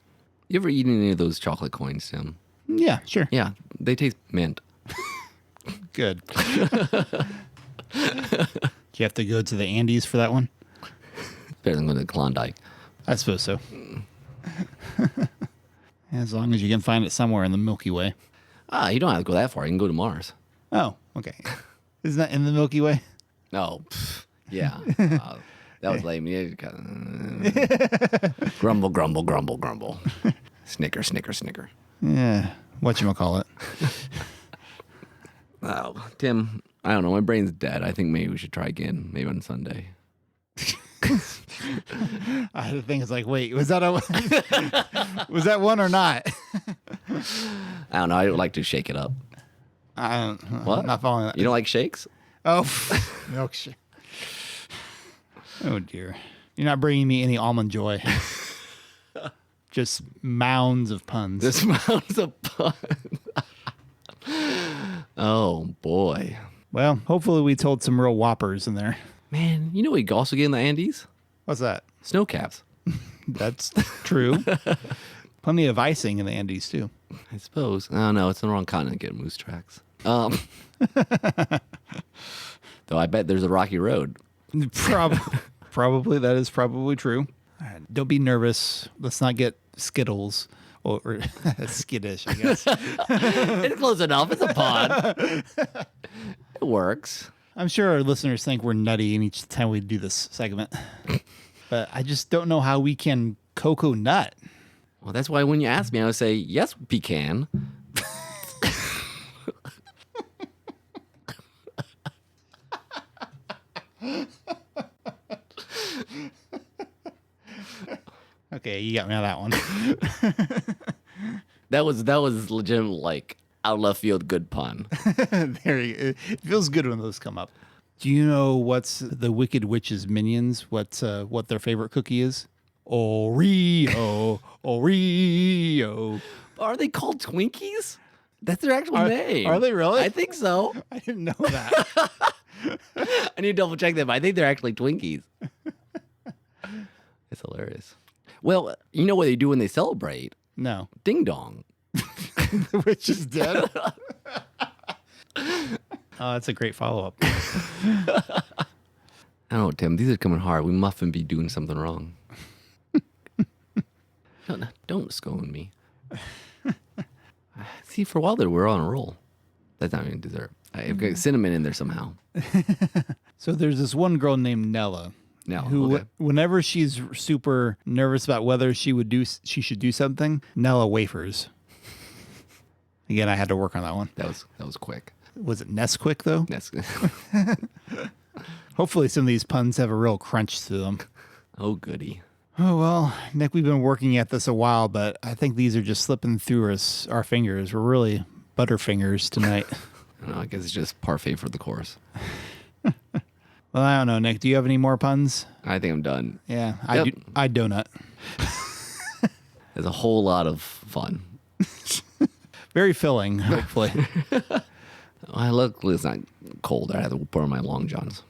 You ever eaten any of those chocolate coins, Tim? Yeah, sure. Yeah, they taste mint. Good. Do you have to go to the Andes for that one? Better than going to Klondike. I suppose so. As long as you can find it somewhere in the Milky Way. You don't have to go that far. You can go to Mars. Oh, okay. Isn't that in the Milky Way? No. Yeah. That was lame. Grumble, grumble, grumble, grumble. Snicker, snicker, snicker. Yeah. Whatchamacallit. Oh, Tim, I don't know. My brain's dead. I think maybe we should try again. Maybe on Sunday. I had to think, it's like, wait, was that one or not? I don't know. I would like to shake it up. What? I'm not following that. You don't like shakes? Oh, milkshake. Oh, dear. You're not bringing me any almond joy. Just mounds of puns. Just mounds of puns. Oh, boy. Well, hopefully we told some real whoppers in there. Man, you know what you also get in the Andes? What's that? Snow caps. That's true. Plenty of icing in the Andes, too. I suppose. Oh, no, it's the wrong continent to get moose tracks. Though I bet there's a rocky road. Probably. That is probably true. All right, don't be nervous. Let's not get Skittles or skittish, I guess. It's close enough. It's a pun. It works. I'm sure our listeners think we're nutty in each time we do this segment. But I just don't know how we can cocoa nut. Well, that's why when you ask me, I would say, yes, pecan. Okay, you got me on that one. That was legitimate, like, out of left field, good pun. It feels good when those come up. Do you know what's the Wicked Witch's minions? What their favorite cookie is? Oreo, Oreo. Are they called Twinkies? That's their actual name. Are they really? I think so. I didn't know that. I need to double check that, but I think they're actually Twinkies. It's hilarious. Well, you know what they do when they celebrate? No. Ding dong. The witch is dead. Oh, that's a great follow-up. I don't know, Tim. These are coming hard. We mustn't be doing something wrong. Don't scold me. See, for a while there, we're on a roll. That's not even dessert. I've got cinnamon in there somehow. So there's this one girl named Nella. No, who, whenever she's super nervous about whether she should do something, Nella wafers. Again, I had to work on that one. That was quick. Was it Nesquik though? Nesquik. Hopefully, some of these puns have a real crunch to them. Oh, goody. Oh well, Nick, we've been working at this a while, but I think these are just slipping through our fingers. We're really butterfingers tonight. I don't know, I guess it's just parfait for the course. Well, I don't know, Nick. Do you have any more puns? I think I'm done. Yeah, Yep. I donut. It's a whole lot of fun. Very filling, hopefully. Luckily, it's not cold. I have to put on my long johns.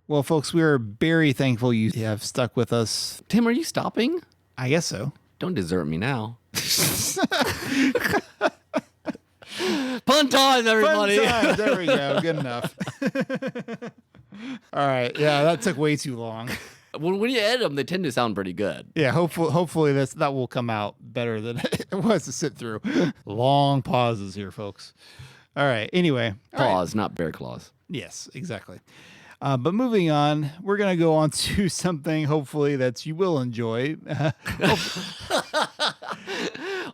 Well, folks, we are very thankful you have stuck with us. Tim, are you stopping? I guess so. Don't desert me now. Pun time, everybody. Fun times. There we go. Good enough. All right. Yeah, that took way too long. When you edit them, they tend to sound pretty good. Yeah, hopefully that will come out better than it was to sit through. Long pauses here, folks. All right. Anyway. Pause, not bear claws. Yes, exactly. But moving on, we're going to go on to something hopefully that you will enjoy.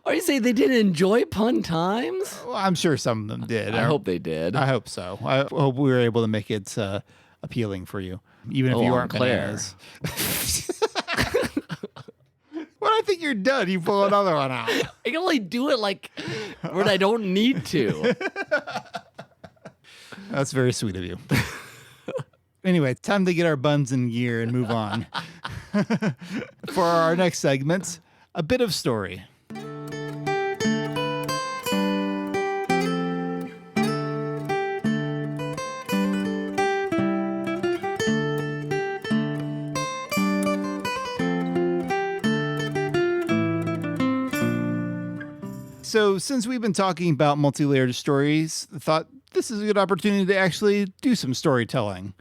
Are you saying they didn't enjoy pun times? Well, I'm sure some of them did. I hope they did. I hope so. I hope we were able to make it appealing for you, even if you aren't bananas. Well, I think you're done. You pull another one out. I can only do it like when I don't need to. That's very sweet of you. Anyway, time to get our buns in gear and move on. For our next segment, a bit of story. So since we've been talking about multi-layered stories, I thought this is a good opportunity to actually do some storytelling,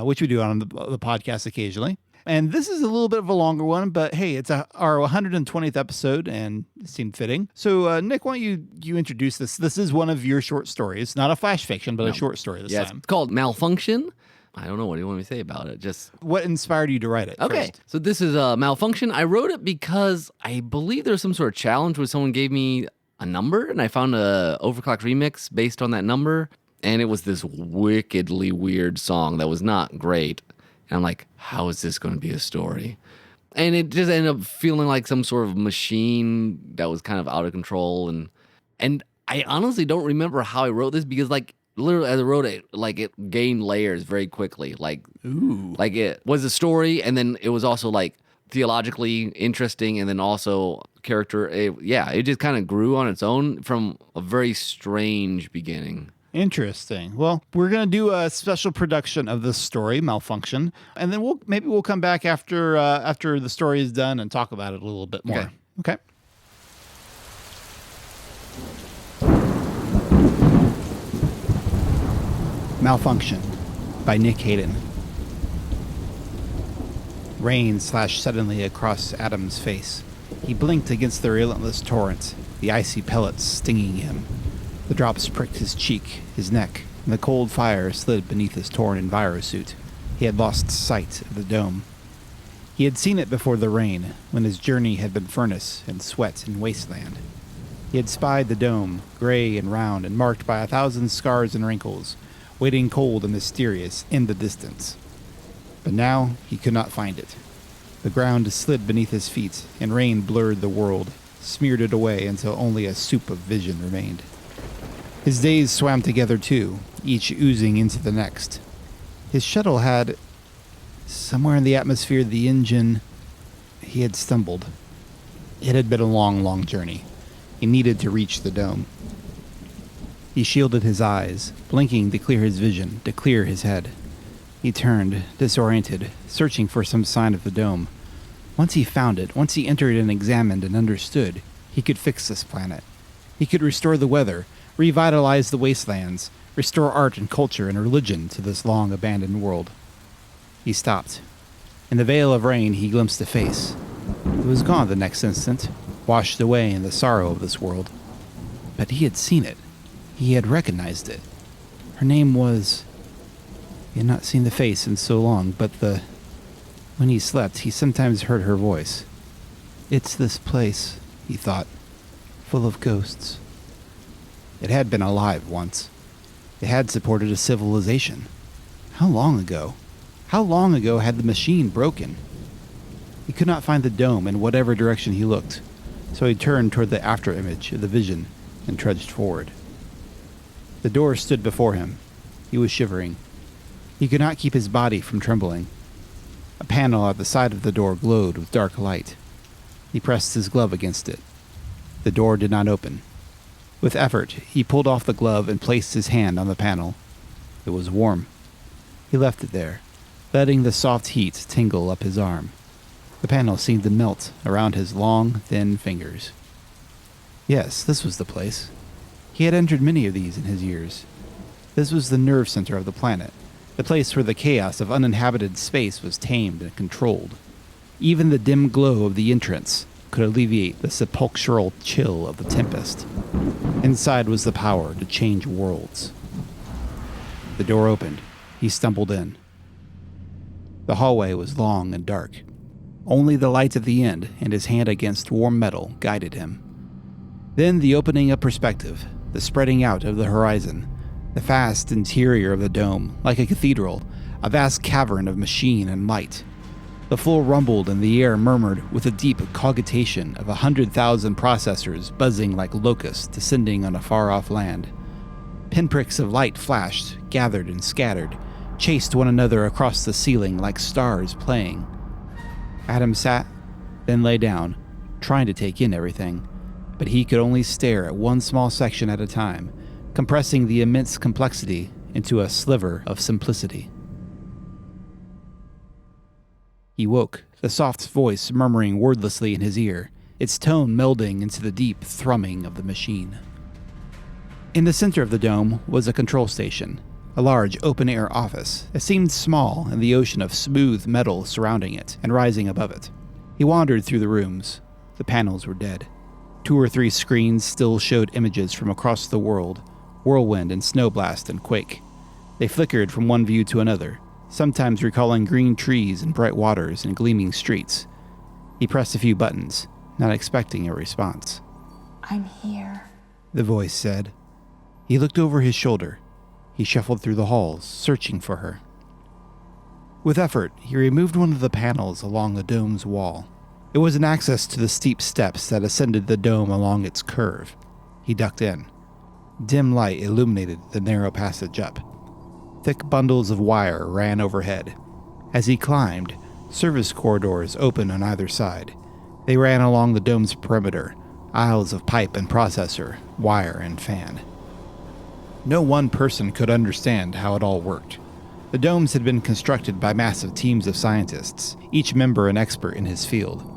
which we do on the podcast occasionally. And this is a little bit of a longer one, but hey, it's our 120th episode and it seemed fitting. So Nick, why don't you introduce this? This is one of your short stories, not a flash fiction, but a short story this time. It's called Malfunction. I don't know. What do you want me to say about it? Just what inspired you to write it? Okay. First? So this is Malfunction. I wrote it because I believe there was some sort of challenge where someone gave me a number and I found a overclocked remix based on that number. And it was this wickedly weird song that was not great. And I'm like, how is this going to be a story? And it just ended up feeling like some sort of machine that was kind of out of control. And I honestly don't remember how I wrote this because like literally as I wrote it, like it gained layers very quickly. Like it was a story and then it was also like theologically interesting and then also character. It just kind of grew on its own from a very strange beginning. Interesting. Well, we're going to do a special production of this story, Malfunction, and then we'll come back after the story is done and talk about it a little bit more. Okay. Malfunction by Nick Hayden. Rain slashed suddenly across Adam's face. He blinked against the relentless torrent, the icy pellets stinging him. The drops pricked his cheek, his neck, and the cold fire slid beneath his torn envirosuit. He had lost sight of the dome. He had seen it before the rain, when his journey had been furnace and sweat and wasteland. He had spied the dome, gray and round and marked by 1,000 scars and wrinkles, waiting cold and mysterious in the distance. But now he could not find it. The ground slid beneath his feet, and rain blurred the world, smeared it away until only a soup of vision remained. His days swam together too, each oozing into the next. His shuttle had, somewhere in the atmosphere, the engine. He had stumbled. It had been a long, long journey. He needed to reach the dome. He shielded his eyes, blinking to clear his vision, to clear his head. He turned, disoriented, searching for some sign of the dome. Once he found it, once he entered and examined and understood, he could fix this planet. He could restore the weather, revitalize the wastelands, restore art and culture and religion to this long-abandoned world. He stopped. In the veil of rain, he glimpsed a face. It was gone the next instant, washed away in the sorrow of this world. But he had seen it. He had recognized it. Her name was... He had not seen the face in so long, but when he slept, he sometimes heard her voice. It's this place, he thought, full of ghosts. It had been alive once. It had supported a civilization. How long ago? How long ago had the machine broken? He could not find the dome in whatever direction he looked, so he turned toward the afterimage of the vision and trudged forward. The door stood before him. He was shivering. He could not keep his body from trembling. A panel at the side of the door glowed with dark light. He pressed his glove against it. The door did not open. With effort, he pulled off the glove and placed his hand on the panel. It was warm. He left it there, letting the soft heat tingle up his arm. The panel seemed to melt around his long, thin fingers. Yes, this was the place. He had entered many of these in his years. This was the nerve center of the planet, the place where the chaos of uninhabited space was tamed and controlled. Even the dim glow of the entrance could alleviate the sepulchral chill of the tempest. Inside was the power to change worlds. The door opened. He stumbled in. The hallway was long and dark. Only the light at the end and his hand against warm metal guided him. Then the opening of perspective, the spreading out of the horizon, the vast interior of the dome, like a cathedral, a vast cavern of machine and light. The floor rumbled and the air murmured with a deep cogitation of 100,000 processors buzzing like locusts descending on a far-off land. Pinpricks of light flashed, gathered and scattered, chased one another across the ceiling like stars playing. Adam sat, then lay down, trying to take in everything, but he could only stare at one small section at a time, compressing the immense complexity into a sliver of simplicity. He woke, the soft voice murmuring wordlessly in his ear, its tone melding into the deep thrumming of the machine. In the center of the dome was a control station, a large open-air office that seemed small in the ocean of smooth metal surrounding it and rising above it. He wandered through the rooms. The panels were dead. 2 or 3 screens still showed images from across the world, whirlwind and snowblast and quake. They flickered from one view to another, sometimes recalling green trees and bright waters and gleaming streets. He pressed a few buttons, not expecting a response. I'm here, the voice said. He looked over his shoulder. He shuffled through the halls, searching for her. With effort, he removed one of the panels along the dome's wall. It was an access to the steep steps that ascended the dome along its curve. He ducked in. Dim light illuminated the narrow passage up. Thick bundles of wire ran overhead. As he climbed, service corridors opened on either side. They ran along the dome's perimeter, aisles of pipe and processor, wire and fan. No one person could understand how it all worked. The domes had been constructed by massive teams of scientists, each member an expert in his field.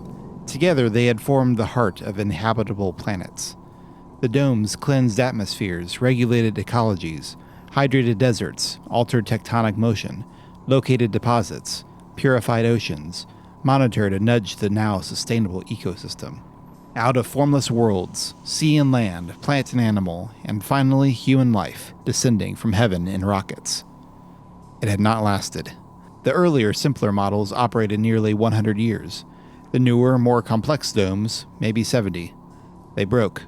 Together they had formed the heart of inhabitable planets. The domes cleansed atmospheres, regulated ecologies, hydrated deserts, altered tectonic motion, located deposits, purified oceans, monitored and nudged the now sustainable ecosystem. Out of formless worlds, sea and land, plant and animal, and finally human life, descending from heaven in rockets. It had not lasted. The earlier, simpler models operated nearly 100 years. The newer, more complex domes, maybe 70. They broke.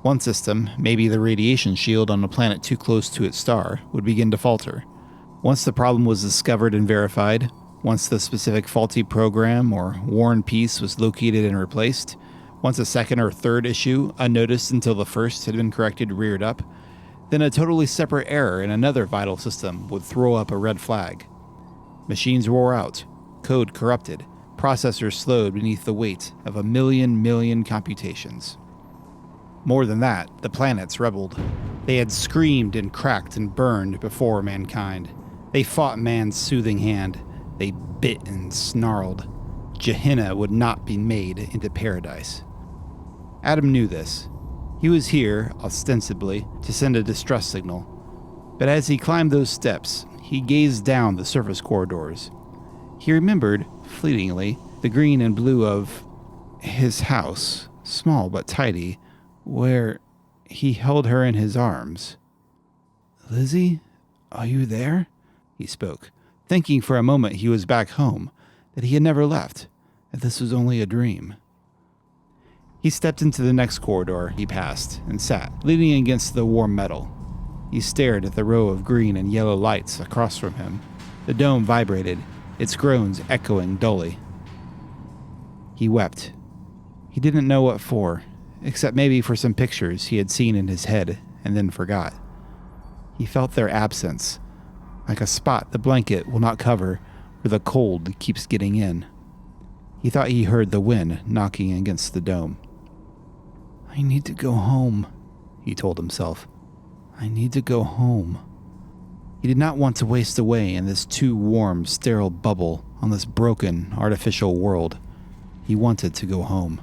One system, maybe the radiation shield on a planet too close to its star, would begin to falter. Once the problem was discovered and verified, once the specific faulty program or worn piece was located and replaced, once a second or third issue, unnoticed until the first had been corrected, reared up, then a totally separate error in another vital system would throw up a red flag. Machines wore out, code corrupted, processors slowed beneath the weight of a million computations. More than that, the planets rebelled. They had screamed and cracked and burned before mankind. They fought man's soothing hand. They bit and snarled. Gehenna would not be made into paradise. Adam knew this. He was here, ostensibly, to send a distress signal. But as he climbed those steps, he gazed down the surface corridors. He remembered, fleetingly, the green and blue of his house, small but tidy, where He held her in his arms. "Lizzie, are you there?" he spoke, thinking for a moment he was back home, that he had never left, that this was only a dream. He stepped into the next corridor he passed and sat, leaning against the warm metal. He stared at the row of green and yellow lights across from him. The dome vibrated, its groans echoing dully. He wept. He didn't know what for, except maybe for some pictures he had seen in his head and then forgot. He felt their absence, like a spot the blanket will not cover where the cold keeps getting in. He thought he heard the wind knocking against the dome. "I need to go home," he told himself. "I need to go home." He did not want to waste away in this too warm, sterile bubble on this broken, artificial world. He wanted to go home.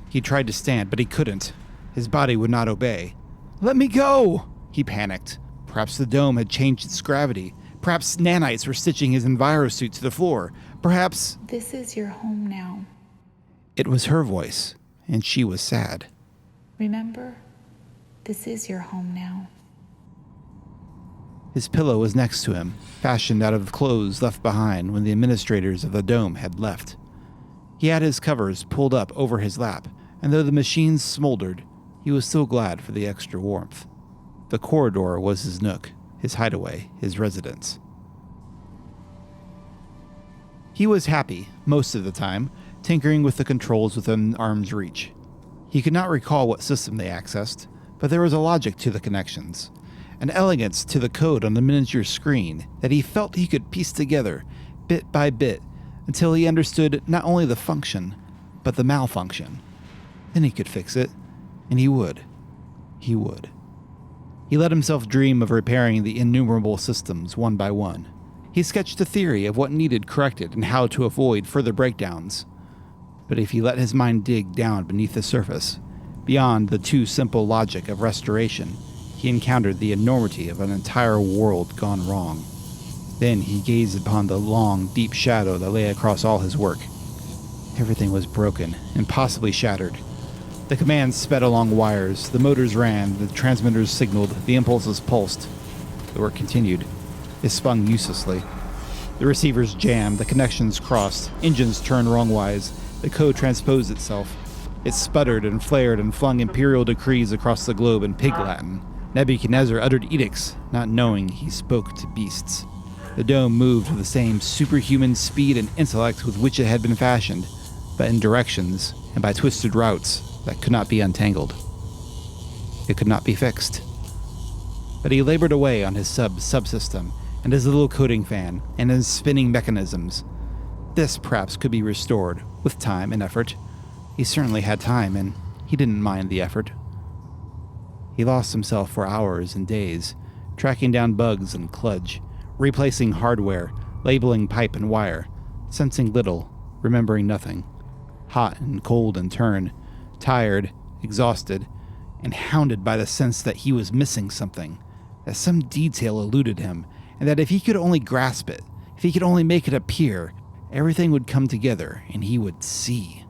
He tried to stand, but he couldn't. His body would not obey. "Let me go!" he panicked. Perhaps the dome had changed its gravity. Perhaps nanites were stitching his envirosuit to the floor. Perhaps... This is your home now. It was her voice, and she was sad. Remember, this is your home now. His pillow was next to him, fashioned out of clothes left behind when the administrators of the dome had left. He had his covers pulled up over his lap, and though the machines smoldered, he was still glad for the extra warmth. The corridor was his nook, his hideaway, his residence. He was happy, most of the time, tinkering with the controls within arm's reach. He could not recall what system they accessed, but there was a logic to the connections, an elegance to the code on the miniature screen that he felt he could piece together, bit by bit, until he understood not only the function, but the malfunction. Then he could fix it, and he would. He would. He let himself dream of repairing the innumerable systems one by one. He sketched a theory of what needed corrected and how to avoid further breakdowns. But if he let his mind dig down beneath the surface, beyond the too simple logic of restoration, he encountered the enormity of an entire world gone wrong. Then he gazed upon the long, deep shadow that lay across all his work. Everything was broken and possibly shattered. The commands sped along wires, the motors ran, the transmitters signaled, the impulses pulsed. The work continued. It spun uselessly. The receivers jammed, the connections crossed, engines turned wrongwise, the code transposed itself. It sputtered and flared and flung imperial decrees across the globe in pig Latin. Nebuchadnezzar uttered edicts, not knowing he spoke to beasts. The dome moved with the same superhuman speed and intellect with which it had been fashioned, but in directions and by twisted routes that could not be untangled. It could not be fixed. But he labored away on his subsystem and his little coding fan and his spinning mechanisms. This perhaps could be restored with time and effort. He certainly had time, and he didn't mind the effort. He lost himself for hours and days, tracking down bugs and kludge, replacing hardware, labeling pipe and wire, sensing little, remembering nothing. Hot and cold in turn, tired, exhausted, and hounded by the sense that he was missing something, that some detail eluded him, and that if he could only grasp it, if he could only make it appear, everything would come together and he would see.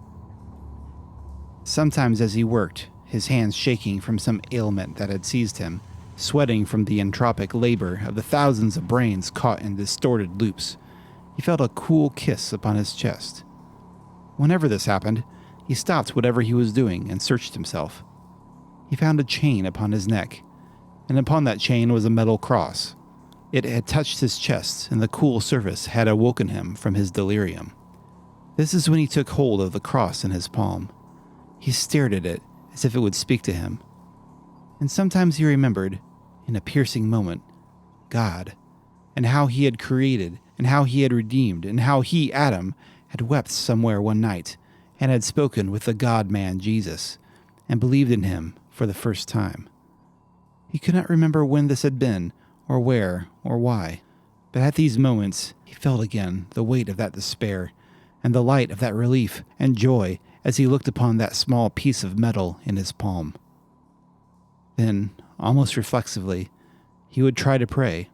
Sometimes as he worked, his hands shaking from some ailment that had seized him, sweating from the entropic labor of the thousands of brains caught in distorted loops, he felt a cool kiss upon his chest. Whenever this happened, he stopped whatever he was doing and searched himself. He found a chain upon his neck, and upon that chain was a metal cross. It had touched his chest, and the cool surface had awoken him from his delirium. This is when he took hold of the cross in his palm. He stared at it as if it would speak to him. And sometimes he remembered, in a piercing moment, God, and how he had created, and how he had redeemed, and how he, Adam, had wept somewhere one night, and had spoken with the God-man Jesus, and believed in him for the first time. He could not remember when this had been, or where, or why, but at these moments he felt again the weight of that despair, and the light of that relief and joy as he looked upon that small piece of metal in his palm. Then, almost reflexively, he would try to pray,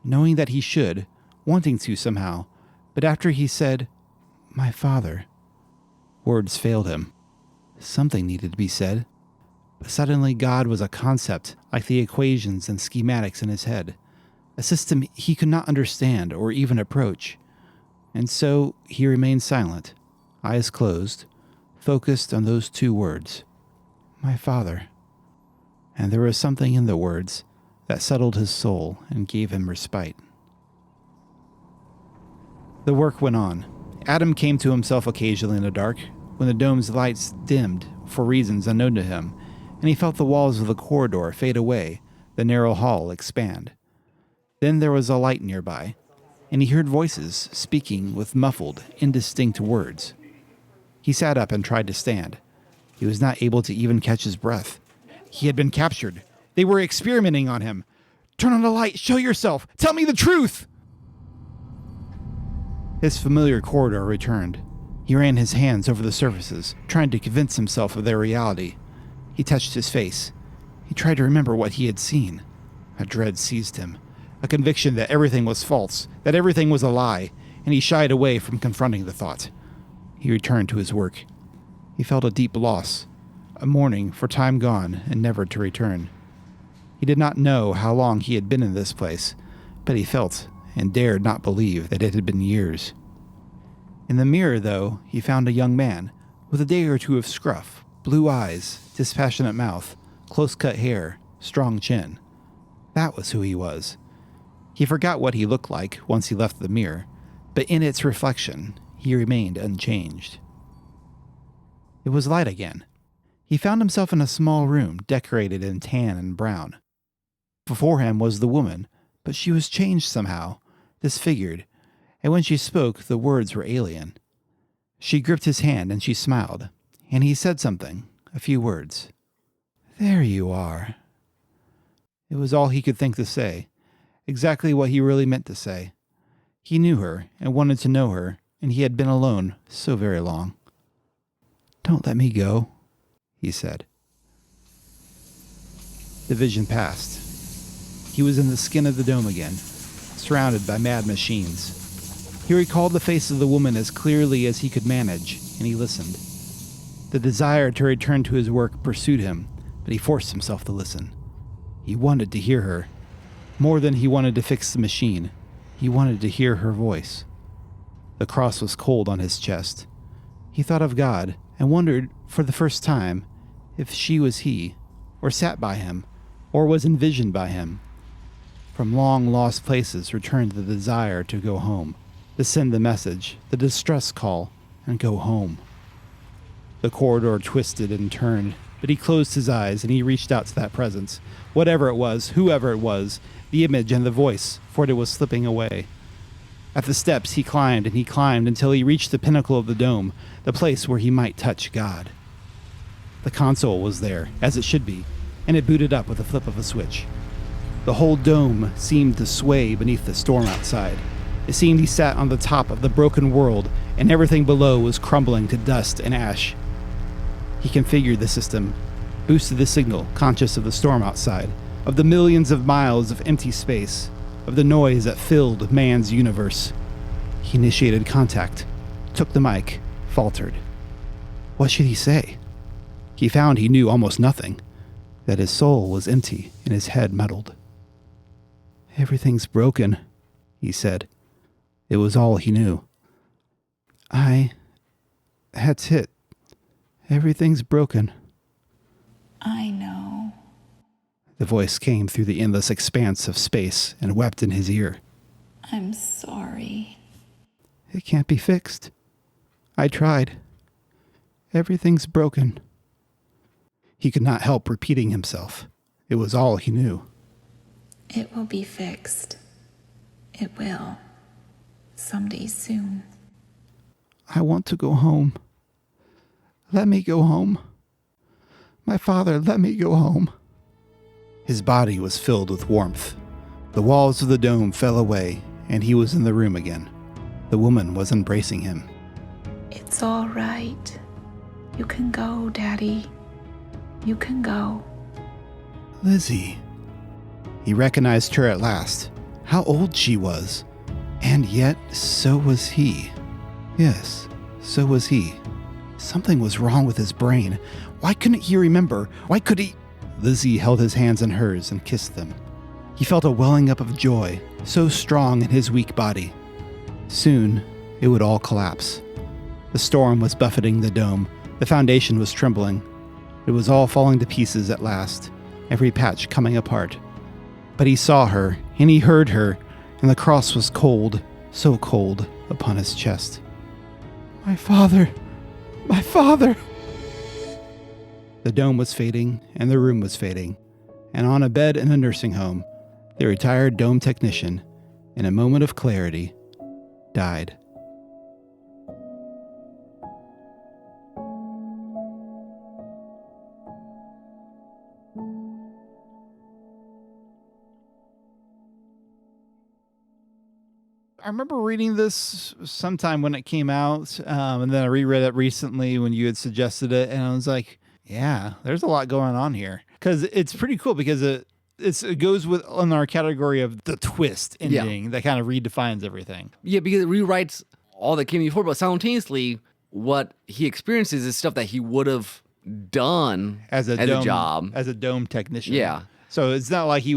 knowing that he should, wanting to somehow, but after he said, "My Father," words failed him. Something needed to be said. But suddenly God was a concept like the equations and schematics in his head, a system he could not understand or even approach. And so he remained silent, eyes closed, focused on those two words, my Father. And there was something in the words that settled his soul and gave him respite. The work went on. Adam came to himself occasionally in the dark, when the dome's lights dimmed for reasons unknown to him, and he felt the walls of the corridor fade away, the narrow hall expand. Then there was a light nearby, and he heard voices speaking with muffled, indistinct words. He sat up and tried to stand. He was not able to even catch his breath. He had been captured. They were experimenting on him. Turn on the light. Show yourself. Tell me the truth. His familiar corridor returned. He ran his hands over the surfaces, trying to convince himself of their reality. He touched his face. He tried to remember what he had seen. A dread seized him, a conviction that everything was false, that everything was a lie, and he shied away from confronting the thought. He returned to his work. He felt a deep loss, a mourning for time gone and never to return. He did not know how long he had been in this place, but he felt and dared not believe that it had been years. In the mirror, though, he found a young man with a day or two of scruff, blue eyes, dispassionate mouth, close-cut hair, strong chin. That was who he was. He forgot what he looked like once he left the mirror, but in its reflection, he remained unchanged. It was light again. He found himself in a small room decorated in tan and brown. Before him was the woman, but she was changed somehow, disfigured, and when she spoke, the words were alien. She gripped his hand and she smiled, and he said something, a few words. There you are. It was all he could think to say, exactly what he really meant to say. He knew her and wanted to know her, and he had been alone so very long. Don't let me go, he said. The vision passed. He was in the skin of the dome again, surrounded by mad machines. He recalled the face of the woman as clearly as he could manage, and he listened. The desire to return to his work pursued him, but he forced himself to listen. He wanted to hear her. More than he wanted to fix the machine, he wanted to hear her voice. The cross was cold on his chest. He thought of God and wondered, for the first time, if she was he, or sat by him, or was envisioned by him. From long lost places returned the desire to go home, to send the message, the distress call, and go home. The corridor twisted and turned, but he closed his eyes and he reached out to that presence, whatever it was, whoever it was, the image and the voice, for it was slipping away. At the steps he climbed and he climbed until he reached the pinnacle of the dome, the place where he might touch God. The console was there, as it should be, and it booted up with a flip of a switch. The whole dome seemed to sway beneath the storm outside. It seemed he sat on the top of the broken world, and everything below was crumbling to dust and ash. He configured the system, boosted the signal, conscious of the storm outside, of the millions of miles of empty space, of the noise that filled man's universe. He initiated contact, took the mic, faltered. What should he say? He found he knew almost nothing, that his soul was empty and his head muddled. Everything's broken, he said. It was all he knew. That's it. Everything's broken. I know. The voice came through the endless expanse of space and wept in his ear. I'm sorry. It can't be fixed. I tried. Everything's broken. He could not help repeating himself. It was all he knew. It will be fixed. It will. Someday soon. I want to go home. Let me go home. My father, let me go home. His body was filled with warmth. The walls of the dome fell away, and he was in the room again. The woman was embracing him. It's all right. You can go, Daddy. You can go. Lizzie. He recognized her at last. How old she was. And yet, so was he. Yes, so was he. Something was wrong with his brain. Why couldn't he remember? Why could he... Lizzie held his hands in hers and kissed them. He felt a welling up of joy, so strong in his weak body. Soon, it would all collapse. The storm was buffeting the dome. The foundation was trembling. It was all falling to pieces at last, every patch coming apart. But he saw her, and he heard her, and the cross was cold, so cold, upon his chest. My father! My father! The dome was fading, and the room was fading, and on a bed in a nursing home, the retired dome technician, in a moment of clarity, died. I remember reading this sometime when it came out, and then I reread it recently when you had suggested it, and I was like, yeah, there's a lot going on here. Because it's pretty cool because it goes with in our category of the twist ending that kind of redefines everything. Yeah, because it rewrites all that came before, but simultaneously, what he experiences is stuff that he would have done as a job. As a dome technician. Yeah. So it's not like he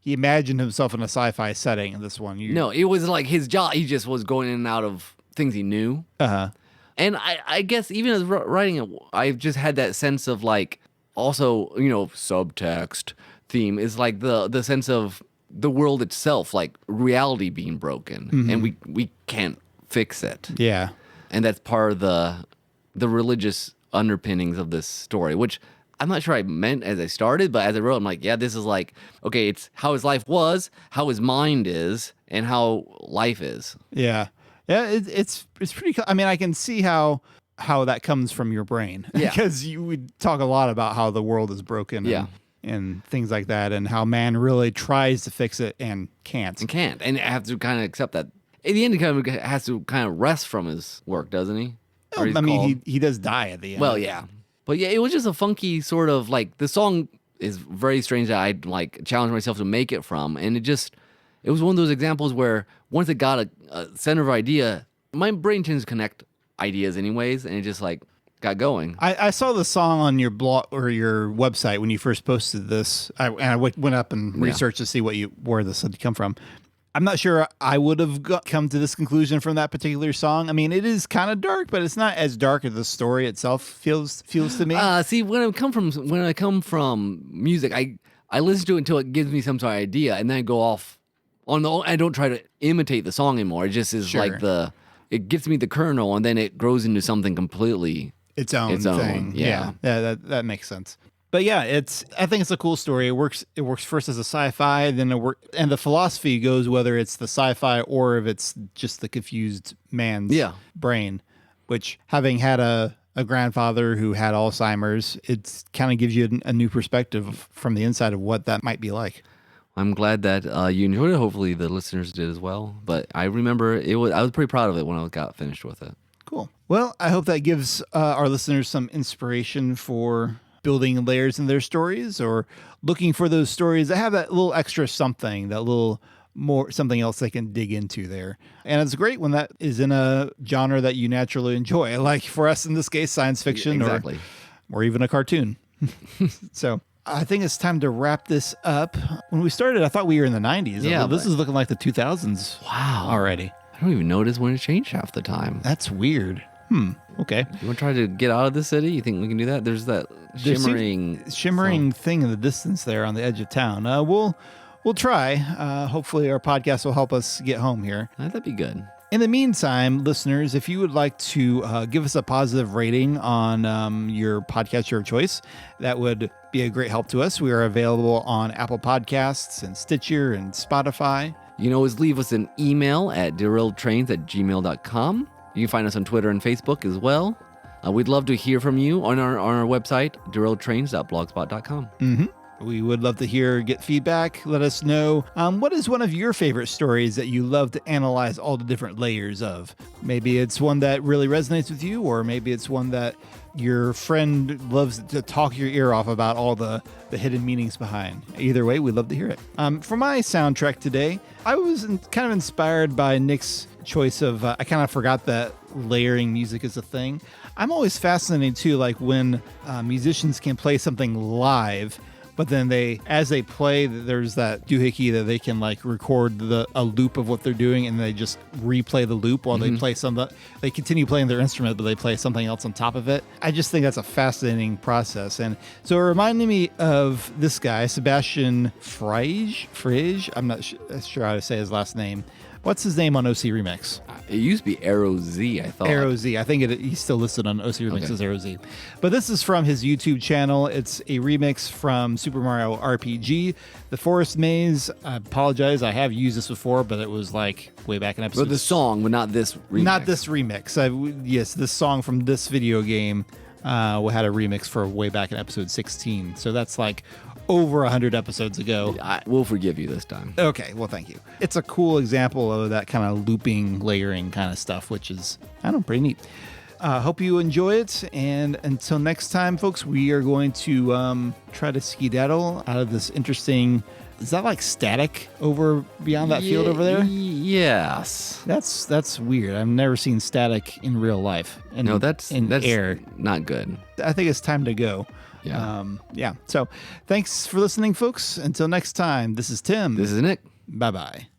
imagined himself in a sci-fi setting in this one. No, it was like his job. He just was going in and out of things he knew. Uh-huh. And I guess even as writing it, I've just had that sense of like, also, subtext theme is like the sense of the world itself, like reality being broken, and we can't fix it. Yeah. And that's part of the religious underpinnings of this story, which I'm not sure I meant as I started, but as I wrote, I'm like, yeah, this is like, okay, it's how his life was, how his mind is, and how life is. Yeah. Yeah, it's pretty cool. I mean, I can see how that comes from your brain. Yeah. Because you would talk a lot about how the world is broken and things like that, and how man really tries to fix it and can't. And have to kind of accept that. In the end, he kind of has to kind of rest from his work, doesn't he? Well, I mean, he does die at the end. Well, yeah. But yeah, it was just a funky sort of like, the song is very strange that I'd like challenge myself to make it from. And it was one of those examples where once it got a center of idea, my brain tends to connect ideas anyways, and it just like got going. I saw the song on your blog or your website when you first posted this. I went up and researched to see where this had come from. I'm not sure I would have come to this conclusion from that particular song. I mean, it is kind of dark, but it's not as dark as the story itself feels to me. See, when I come from music, I listen to it until it gives me some sort of idea, and then I go off on I don't try to imitate the song anymore. It just is like it gives me the kernel, and then it grows into something completely its own thing. Yeah, that makes sense. But yeah, I think it's a cool story. It works first as a sci-fi, then and the philosophy goes whether it's the sci-fi or if it's just the confused man's brain, which having had a grandfather who had Alzheimer's, it kind of gives you a new perspective from the inside of what that might be like. I'm glad that you enjoyed it. Hopefully the listeners did as well. But I remember I was pretty proud of it when I got finished with it. Cool. Well, I hope that gives our listeners some inspiration for building layers in their stories or looking for those stories that have that little extra something, that little more something else they can dig into there. And it's great when that is in a genre that you naturally enjoy, like for us in this case, science fiction or even a cartoon. So I think it's time to wrap this up. When we started, I thought we were in the 90s. Yeah, this is looking like the 2000s. Wow. Already. I don't even notice when it changed half the time. That's weird. Okay. You want to try to get out of the city? You think we can do that? There's that shimmering thing in the distance there on the edge of town. We'll try. Hopefully our podcast will help us get home here. That'd be good. In the meantime, listeners, if you would like to give us a positive rating on your podcatcher of choice, that would be a great help to us. We are available on Apple Podcasts and Stitcher and Spotify. You can always leave us an email at derailedtrains@gmail.com. You can find us on Twitter and Facebook as well. We'd love to hear from you on our website, derailedtrains.blogspot.com. We would love to get feedback. Let us know what is one of your favorite stories that you love to analyze all the different layers of. Maybe it's one that really resonates with you, or maybe it's one that your friend loves to talk your ear off about all the hidden meanings behind. Either way, we'd love to hear it. For my soundtrack today, I was kind of inspired by Nick's choice of, I kind of forgot that layering music is a thing. I'm always fascinated too, like when musicians can play something live, but then as they play, there's that doohickey that they can like record a loop of what they're doing, and they just replay the loop while they play they continue playing their instrument, but they play something else on top of it. I just think that's a fascinating process. And so it reminded me of this guy, Sebastian Frage. I'm not sure how to say his last name. What's his name on OC Remix? It used to be Arrow Z, I thought. Arrow Z. I think he's still listed on OC Remix as Arrow Z. But this is from his YouTube channel. It's a remix from Super Mario RPG, The Forest Maze. I apologize. I have used this before, but it was like way back in episode. But the song, but not this remix. Not this remix. Yes, this song from this video game had a remix for way back in episode 16. So that's like over 100 episodes ago. We'll forgive you this time. Okay, well, thank you. It's a cool example of that kind of looping, layering kind of stuff, which is, I don't know, pretty neat. Hope you enjoy it. And until next time, folks, we are going to try to skedaddle out of this interesting... Is that like static over beyond that field over there? Yes. That's weird. I've never seen static in real life. That's air. Not good. I think it's time to go. Yeah. So thanks for listening, folks. Until next time, this is Tim. This is Nick. Bye-bye.